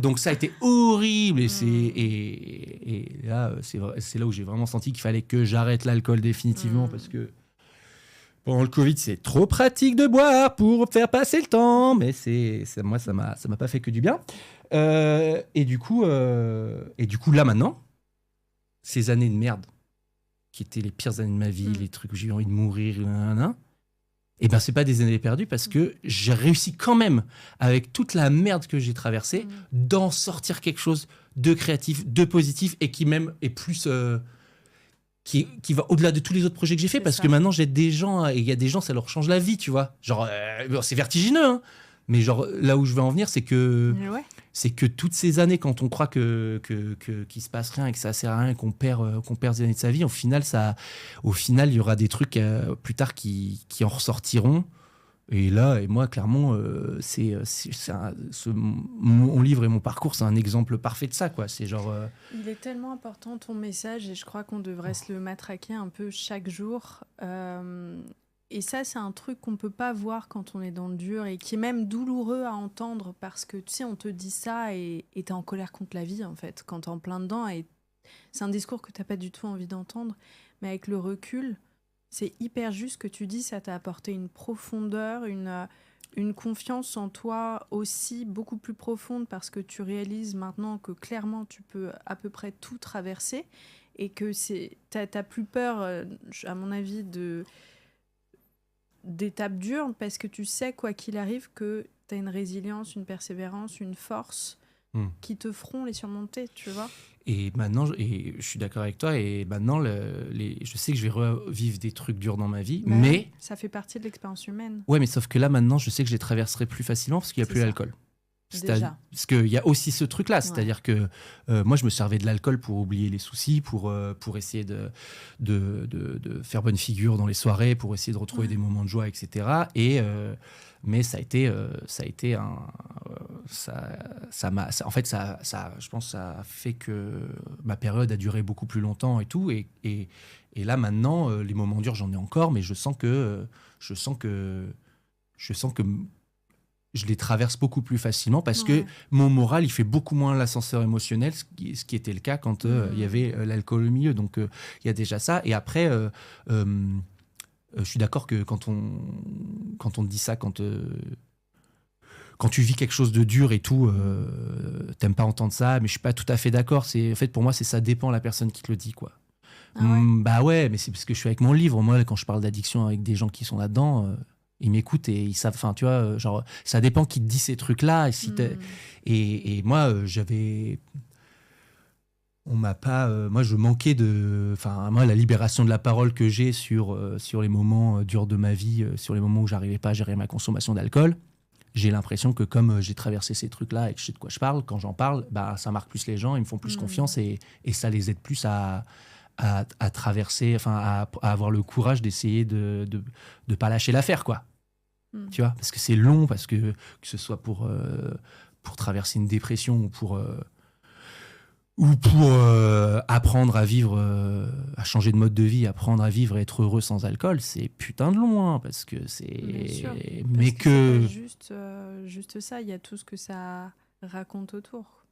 Donc, ça a été horrible. Et là, c'est là où j'ai vraiment senti qu'il fallait que j'arrête l'alcool définitivement parce que pendant le Covid, c'est trop pratique de boire pour faire passer le temps. Mais moi, ça m'a pas fait que du bien. Et du coup, là, maintenant, ces années de merde qui étaient les pires années de ma vie, les trucs où j'ai eu envie de mourir, et ben c'est pas des années perdues parce que j'ai réussi quand même, avec toute la merde que j'ai traversée, d'en sortir quelque chose de créatif, de positif et qui même est plus qui va au-delà de tous les autres projets que j'ai fait, parce que maintenant j'ai des gens, et il y a des gens, ça leur change la vie, tu vois, genre c'est vertigineux, hein, mais genre là où je veux en venir, c'est que toutes ces années, quand on croit qu'il se passe rien et que ça sert à rien, qu'on perd des années de sa vie, au final il y aura des trucs plus tard qui en ressortiront. Et moi, clairement, mon livre et mon parcours, c'est un exemple parfait de ça, quoi. C'est genre. Il est tellement important ton message, et je crois qu'on devrait se le matraquer un peu chaque jour. Et ça, c'est un truc qu'on peut pas voir quand on est dans le dur et qui est même douloureux à entendre, parce que tu sais, on te dit ça et t'es en colère contre la vie, en fait, quand t'es en plein dedans. Et c'est un discours que t'as pas du tout envie d'entendre, mais avec le recul, c'est hyper juste que tu dis, ça t'a apporté une profondeur, une confiance en toi aussi beaucoup plus profonde, parce que tu réalises maintenant que clairement tu peux à peu près tout traverser et que t'as plus peur, à mon avis, d'étapes dures, parce que tu sais, quoi qu'il arrive, que t'as une résilience, une persévérance, une force qui te feront les surmonter, tu vois. Et maintenant, je suis d'accord avec toi, et maintenant, je sais que je vais revivre des trucs durs dans ma vie, mais... Ça fait partie de l'expérience humaine. Ouais, mais sauf que là, maintenant, je sais que je les traverserai plus facilement parce qu'il n'y a plus l'alcool. Parce qu'il y a aussi ce truc-là, c'est-à-dire que moi, je me servais de l'alcool pour oublier les soucis, pour essayer de faire bonne figure dans les soirées, pour essayer de retrouver des moments de joie, etc. Mais ça a été je pense que ça a fait que ma période a duré beaucoup plus longtemps et tout. Et là, maintenant, les moments durs, j'en ai encore, mais je sens que je les traverse beaucoup plus facilement, parce que mon moral, il fait beaucoup moins l'ascenseur émotionnel, ce qui était le cas quand il y avait l'alcool au milieu. Donc, il y a déjà ça. Et après, je suis d'accord que quand on te dit ça, quand tu vis quelque chose de dur et tout, t'aimes pas entendre ça, mais je suis pas tout à fait d'accord. En fait, pour moi, ça dépend de la personne qui te le dit, quoi. Bah ouais, mais c'est parce que je suis avec mon livre. Moi, quand je parle d'addiction avec des gens qui sont là-dedans, ils m'écoutent et ils savent, enfin, tu vois, genre, ça dépend qui te dit ces trucs-là. Et moi, on m'a pas, moi, je manquais moi, la libération de la parole que j'ai sur les moments durs de ma vie, sur les moments où j'arrivais pas à gérer ma consommation d'alcool, j'ai l'impression que comme j'ai traversé ces trucs-là et que je sais de quoi je parle, quand j'en parle, bah, ça marque plus les gens, ils me font plus confiance, et ça les aide plus à traverser, enfin à avoir le courage d'essayer de pas lâcher l'affaire, quoi. Tu vois, parce que c'est long, parce que ce soit pour traverser une dépression ou pour apprendre à vivre, à changer de mode de vie, apprendre à vivre et être heureux sans alcool, c'est putain de long, hein, parce que c'est... Mais que... C'est pas juste ça, il y a tout ce que ça raconte autour.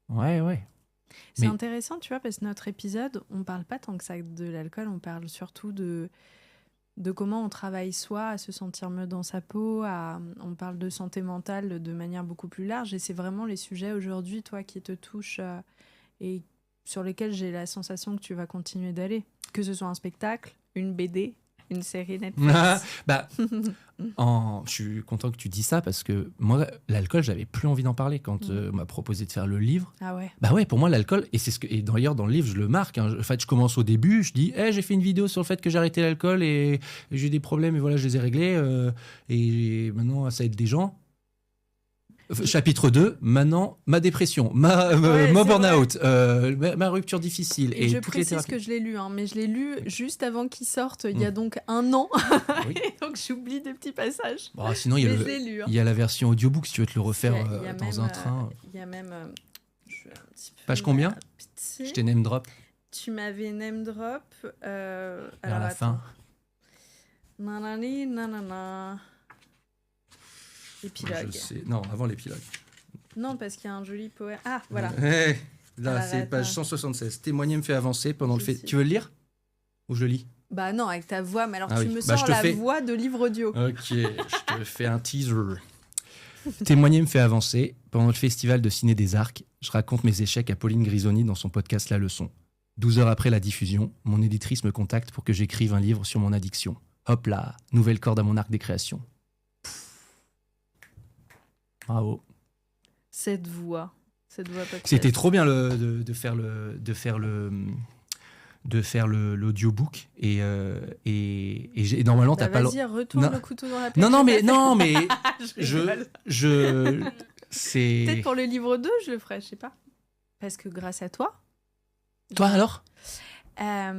Ouais. C'est intéressant, tu vois, parce que notre épisode, on parle pas tant que ça de l'alcool, on parle surtout de de comment on travaille soi, à se sentir mieux dans sa peau, on parle de santé mentale de manière beaucoup plus large, et c'est vraiment les sujets aujourd'hui, toi, qui te touchent et sur lesquels j'ai la sensation que tu vas continuer d'aller. Que ce soit un spectacle, une BD, une série Netflix. Je suis content que tu dis ça parce que moi, l'alcool, j'avais plus envie d'en parler quand on m'a proposé de faire le livre. Ah ouais. Bah ouais, pour moi, l'alcool, et d'ailleurs, dans le livre, je le marque. En fait, je commence au début, je dis, j'ai fait une vidéo sur le fait que j'ai arrêté l'alcool et j'ai eu des problèmes et voilà, je les ai réglés. Et maintenant, ça aide des gens. Chapitre 2, maintenant, ma dépression, mon burn-out, ma rupture difficile. Et je précise que je l'ai lu, mais je l'ai lu juste avant qu'il sorte, il y a donc 1 an. Oui. Et donc j'oublie des petits passages. Bon, sinon, il y a la version audiobook, si tu veux te le refaire dans un train. Il y a même... Page combien ? Je t'ai name drop. Tu m'avais name drop. Vers la fin. Nanana. Épilogue. Je sais. Non, avant l'épilogue. Non, parce qu'il y a un joli poème. Ah, voilà. Là, c'est page 176. Témoigner me fait avancer pendant le fait. Tu veux le lire ? Ou je lis ? Bah non, avec ta voix. Mais alors, tu me sors la voix de livre audio. Ok, je te fais un teaser. Témoigner me fait avancer. Pendant le festival de Ciné des Arcs, je raconte mes échecs à Pauline Grisoni dans son podcast La Leçon. 12 heures après la diffusion, mon éditrice me contacte pour que j'écrive un livre sur mon addiction. Hop là, nouvelle corde à mon arc des créations. Bravo. Cette voix c'était trop bien de faire l'audiobook et normalement t'as pas vas-y, retourne le couteau dans la plaie. non mais je c'est peut-être pour le livre 2 je le ferai, je sais pas, parce que grâce à toi alors là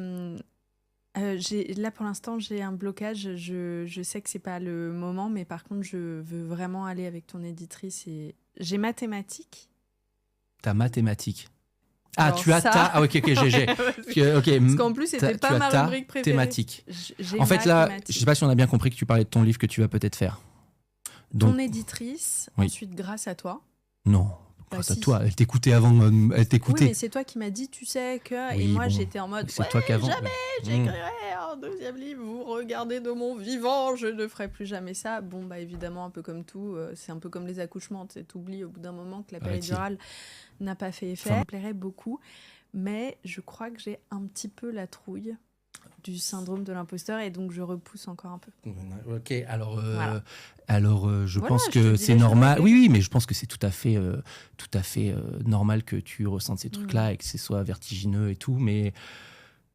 pour l'instant j'ai un blocage, je sais que c'est pas le moment, mais par contre je veux vraiment aller avec ton éditrice et j'ai mathématiques. Ta mathématique. Alors tu as ta... Ah ok, j'ai. Okay. Parce qu'en plus, c'était pas ma rubrique préférée. Thématique. En fait, là, je sais pas si on a bien compris que tu parlais de ton livre que tu vas peut-être faire. Donc... Ton éditrice, ensuite grâce à toi. Non, grâce à toi. Elle t'écoutait avant. Elle t'écoutait. Oui, mais c'est toi qui m'as dit, tu sais que... Oui, et moi, j'étais en mode, c'est toi qu'avant. Jamais j'écrirai un 2e livre, vous regardez de mon vivant, je ne ferai plus jamais ça. Bon, bah évidemment, un peu comme tout, c'est un peu comme les accouchements. Tu oublies au bout d'un moment que la péridurale n'a pas fait effet. Ça me plairait beaucoup, mais je crois que j'ai un petit peu la trouille du syndrome de l'imposteur et donc je repousse encore un peu. Ok, alors je pense que c'est normal. Oui, mais je pense que c'est tout à fait normal que tu ressentes ces trucs-là et que ce soit vertigineux et tout, mais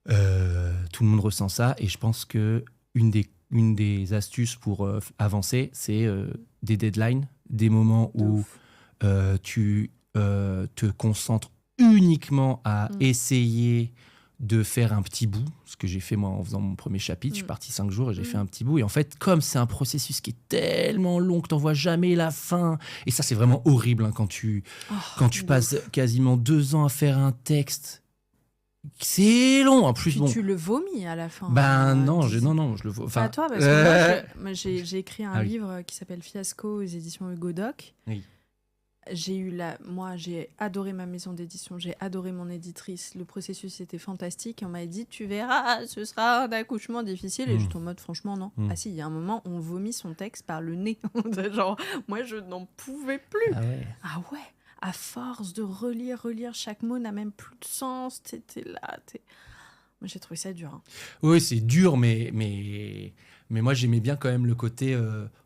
tout le monde ressent ça et je pense que une des astuces pour avancer, c'est des deadlines, des moments où tu te concentres uniquement à essayer de faire un petit bout, ce que j'ai fait moi en faisant mon premier chapitre. Je suis parti 5 jours et j'ai fait un petit bout. Et en fait, comme c'est un processus qui est tellement long que t'en vois jamais la fin, et ça c'est vraiment horrible quand tu passes quasiment 2 ans à faire un texte. C'est long en plus. Puis tu le vomis à la fin. Non, je le vomis. Enfin, toi, parce que moi, j'ai écrit un livre qui s'appelle Fiasco aux éditions Hugo Doc. Oui. Moi, j'ai adoré ma maison d'édition, j'ai adoré mon éditrice. Le processus était fantastique. On m'a dit, tu verras, ce sera un accouchement difficile. Et j'étais en mode, franchement, non. Ah si, il y a un moment, on vomit son texte par le nez. Genre, moi, je n'en pouvais plus. Ah ouais. À force de relire, chaque mot n'a même plus de sens. T'es là. Moi, j'ai trouvé ça dur. Oui, c'est dur, mais moi, j'aimais bien quand même le côté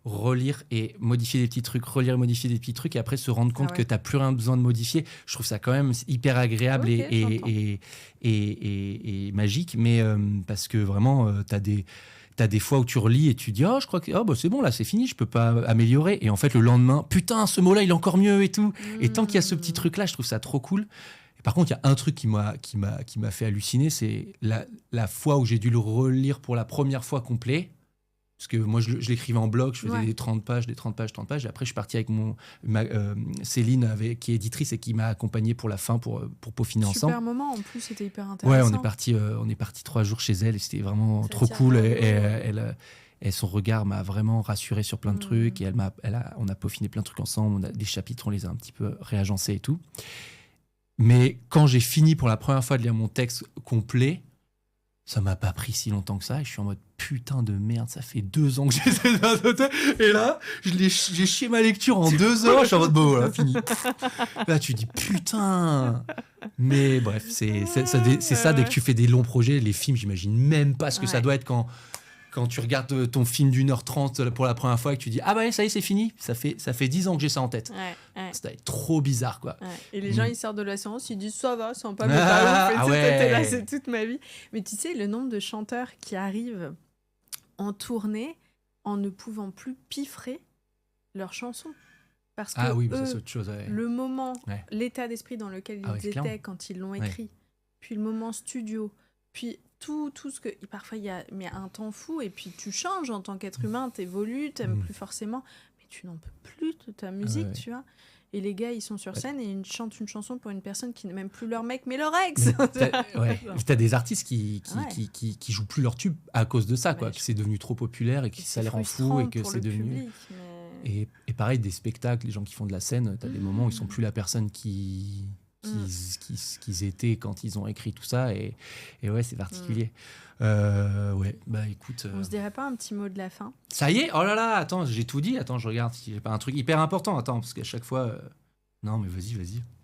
relire et modifier des petits trucs, relire et modifier des petits trucs, et après se rendre compte que tu n'as plus rien besoin de modifier. Je trouve ça quand même hyper agréable et magique, mais parce que vraiment, tu as des fois où tu relis et tu dis je crois que c'est bon, là, c'est fini, je peux pas améliorer. Et en fait, le lendemain, putain, ce mot-là, il est encore mieux et tout. Et tant qu'il y a ce petit truc-là, je trouve ça trop cool. Par contre, il y a un truc qui m'a fait halluciner, c'est la fois où j'ai dû le relire pour la première fois complet. Parce que moi, je l'écrivais en bloc, je faisais des 30 pages. Et après, je suis parti avec Céline, qui est éditrice et qui m'a accompagné pour la fin, pour peaufiner ensemble. Super moment, en plus, c'était hyper intéressant. Ouais, on est parti 3 jours chez elle et c'était vraiment trop cool. Et son regard m'a vraiment rassuré sur plein de trucs. Et on a peaufiné plein de trucs ensemble. Des chapitres, on les a un petit peu réagencés et tout. Mais quand j'ai fini pour la première fois de lire mon texte complet, Ça m'a pas pris si longtemps que ça. Et je suis en mode putain de merde, ça fait 2 ans que j'essaie de noter. Et là, j'ai chié ma lecture en 2 heures. Je suis en mode bon, voilà, fini. Là, tu dis putain. Mais bref, c'est ça dès que tu fais des longs projets. Les films, j'imagine même pas ce que ça doit être quand tu regardes ton film d'1h30 pour la première fois et que tu dis ah bah ça y est, c'est fini. Ça fait 10 ans que j'ai ça en tête. Ça doit être trop bizarre, quoi. Et les gens, ils sortent de la séance, ils disent ça va, c'est pas mais pas ouf. T'es là, c'est toute ma vie. Mais tu sais, le nombre de chanteurs qui arrivent en tournée en ne pouvant plus piffrer leurs chansons. Parce que oui, c'est autre chose. Le moment, l'état d'esprit dans lequel ils étaient quand ils l'ont écrit, puis le moment studio, puis tout ce que... Parfois, il y a un temps fou, et puis tu changes en tant qu'être humain, t'évolues, t'aimes plus forcément, mais tu n'en peux plus de ta musique, tu vois. Et les gars, ils sont sur scène et ils chantent une chanson pour une personne qui n'est même plus leur mec, mais leur ex. T'as des artistes qui jouent plus leur tube à cause de ça, quoi. Que c'est devenu trop populaire et que ça les rend fous et que c'est devenu... Et pareil, des spectacles, les gens qui font de la scène, t'as des moments où ils sont plus la personne qu'ils étaient quand ils ont écrit tout ça. Et ouais, c'est particulier. Écoute... On se dirait pas un petit mot de la fin? Ça y est? Oh là là, attends, j'ai tout dit. Attends, je regarde si j'ai pas un truc hyper important. Attends, parce qu'à chaque fois... Non, mais vas-y.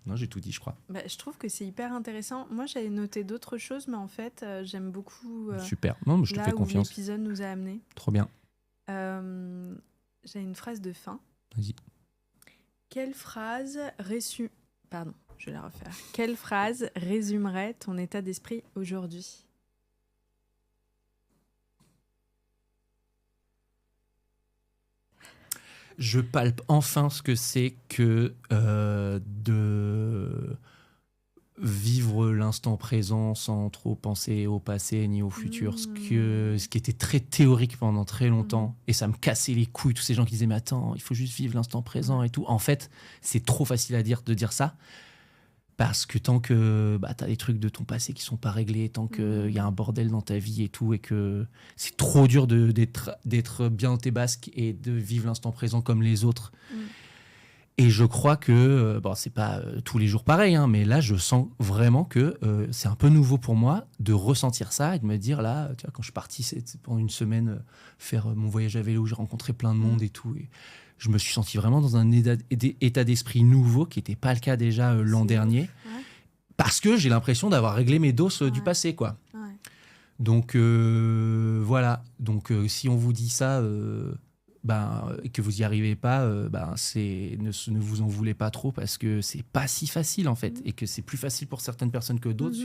Non, j'ai tout dit, je crois. Je trouve que c'est hyper intéressant. Moi, j'avais noté d'autres choses, mais en fait, j'aime beaucoup... Super. Non, mais je te fais confiance. Là où l'épisode nous a amenés. Trop bien. J'ai une phrase de fin. Vas-y. Quelle phrase résume... Pardon, je vais la refaire. Quelle phrase résumerait ton état d'esprit aujourd'hui? Je palpe enfin ce que c'est que de vivre l'instant présent sans trop penser au passé ni au futur, ce qui était très théorique pendant très longtemps, et ça me cassait les couilles, tous ces gens qui disaient mais attends, il faut juste vivre l'instant présent et tout. En fait, c'est trop facile de dire ça, parce que tant que t'as des trucs de ton passé qui sont pas réglés, tant qu'il y a un bordel dans ta vie et tout, et que c'est trop dur d'être bien dans tes basques et de vivre l'instant présent comme les autres. Et je crois que, c'est pas tous les jours pareil, hein, mais là, je sens vraiment que c'est un peu nouveau pour moi de ressentir ça et de me dire, là, tu vois, quand je suis parti pendant une semaine faire mon voyage à vélo, j'ai rencontré plein de monde et tout, et je me suis senti vraiment dans un état d'esprit nouveau qui n'était pas le cas déjà l'an dernier, parce que j'ai l'impression d'avoir réglé mes doses du passé, quoi. Donc, voilà. Donc, si on vous dit ça... et que vous n'y arrivez pas, ne vous en voulez pas trop, parce que c'est pas si facile en fait, et que c'est plus facile pour certaines personnes que d'autres,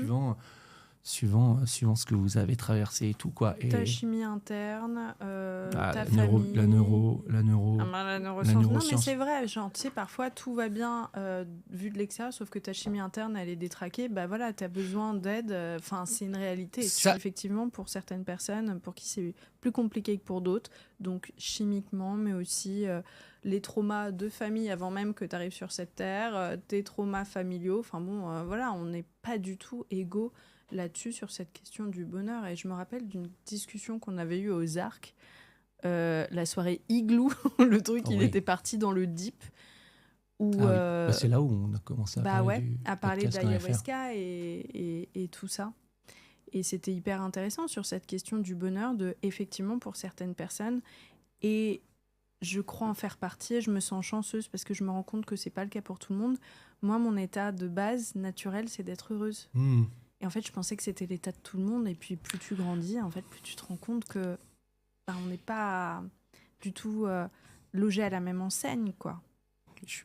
suivant ce que vous avez traversé et tout, quoi. Et ta chimie interne, ta famille, la neuroscience. Non, mais c'est vrai, genre tu sais, parfois tout va bien vu de l'extérieur, sauf que ta chimie interne elle est détraquée, t'as besoin d'aide, c'est une réalité. Ça... Effectivement, pour certaines personnes, pour qui c'est plus compliqué que pour d'autres, donc chimiquement, mais aussi les traumas de famille avant même que tu arrives sur cette terre, tes traumas familiaux, on n'est pas du tout égaux là-dessus sur cette question du bonheur. Et je me rappelle d'une discussion qu'on avait eue aux Arcs, la soirée Igloo, le truc, il était parti dans le deep. C'est là où on a commencé à parler d'ayahuasca et tout ça. Et c'était hyper intéressant sur cette question du bonheur, effectivement, pour certaines personnes. Et je crois en faire partie, et je me sens chanceuse parce que je me rends compte que c'est pas le cas pour tout le monde. Moi, mon état de base naturel, c'est d'être heureuse. Et en fait, je pensais que c'était l'état de tout le monde. Et puis, plus tu grandis, en fait, plus tu te rends compte que on n'est pas du tout logé à la même enseigne, quoi. Je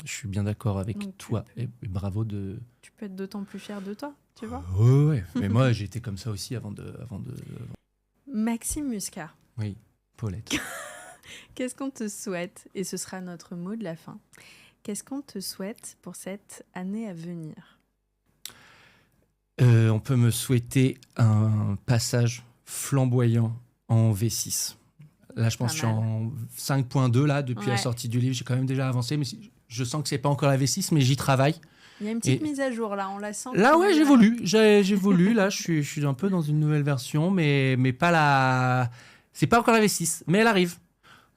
suis bien d'accord avec toi. Et bravo de... Tu peux être d'autant plus fier de toi, tu vois. Ouais. Mais moi, j'étais comme ça aussi avant de... Maxime Muscat. Oui, Paulette. Qu'est-ce qu'on te souhaite? Et ce sera notre mot de la fin. Qu'est-ce qu'on te souhaite pour cette année à venir? On peut me souhaiter un passage flamboyant en V6. Là, je pense que je suis en 5.2 là, depuis la sortie du livre. J'ai quand même déjà avancé, mais je sens que c'est pas encore la V6, mais j'y travaille. Il y a une petite mise à jour là, on la sent. Là, j'évolue. Là, je suis un peu dans une nouvelle version, mais pas la... C'est pas encore la V6, mais elle arrive.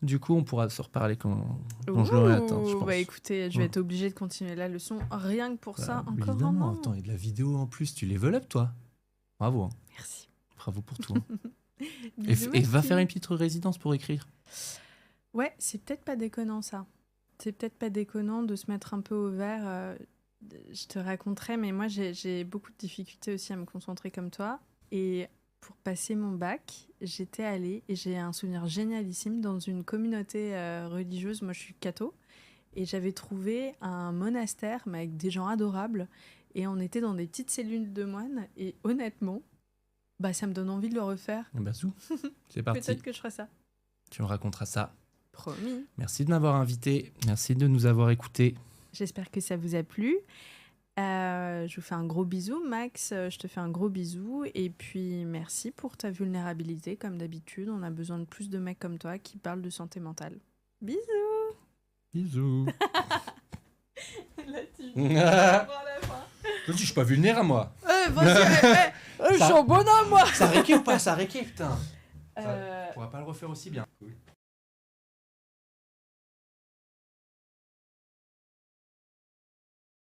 Du coup, on pourra se reparler quand je l'aurai atteint, je pense. Écoutez, je vais être obligée de continuer la leçon, rien que pour ça, encore évidemment, attends, il y a de la vidéo en plus, tu level up, toi? Bravo. Hein. Merci. Bravo pour tout. Hein. Et va faire une petite résidence pour écrire. Ouais, c'est peut-être pas déconnant ça. C'est peut-être pas déconnant de se mettre un peu au vert. Je te raconterai, mais moi j'ai beaucoup de difficultés aussi à me concentrer comme toi. Et pour passer mon bac, j'étais allée, et j'ai un souvenir génialissime, dans une communauté religieuse. Moi je suis catho, et j'avais trouvé un monastère mais avec des gens adorables, et on était dans des petites cellules de moines, et honnêtement, ça me donne envie de le refaire. C'est parti. Peut-être que je ferai ça. Tu me raconteras ça. Promis. Merci de m'avoir invité, merci de nous avoir écoutés. J'espère que ça vous a plu. Je vous fais un gros bisou, Max. Je te fais un gros bisou. Et puis, merci pour ta vulnérabilité. Comme d'habitude, on a besoin de plus de mecs comme toi qui parlent de santé mentale. Bisous. Bisous. Là, tu la fin. Je suis pas vulnérable, moi. Vas-y, je suis un bonhomme, moi. Ça réquille ou pas? Ça réquille, putain. On pourra pas le refaire aussi bien. Cool.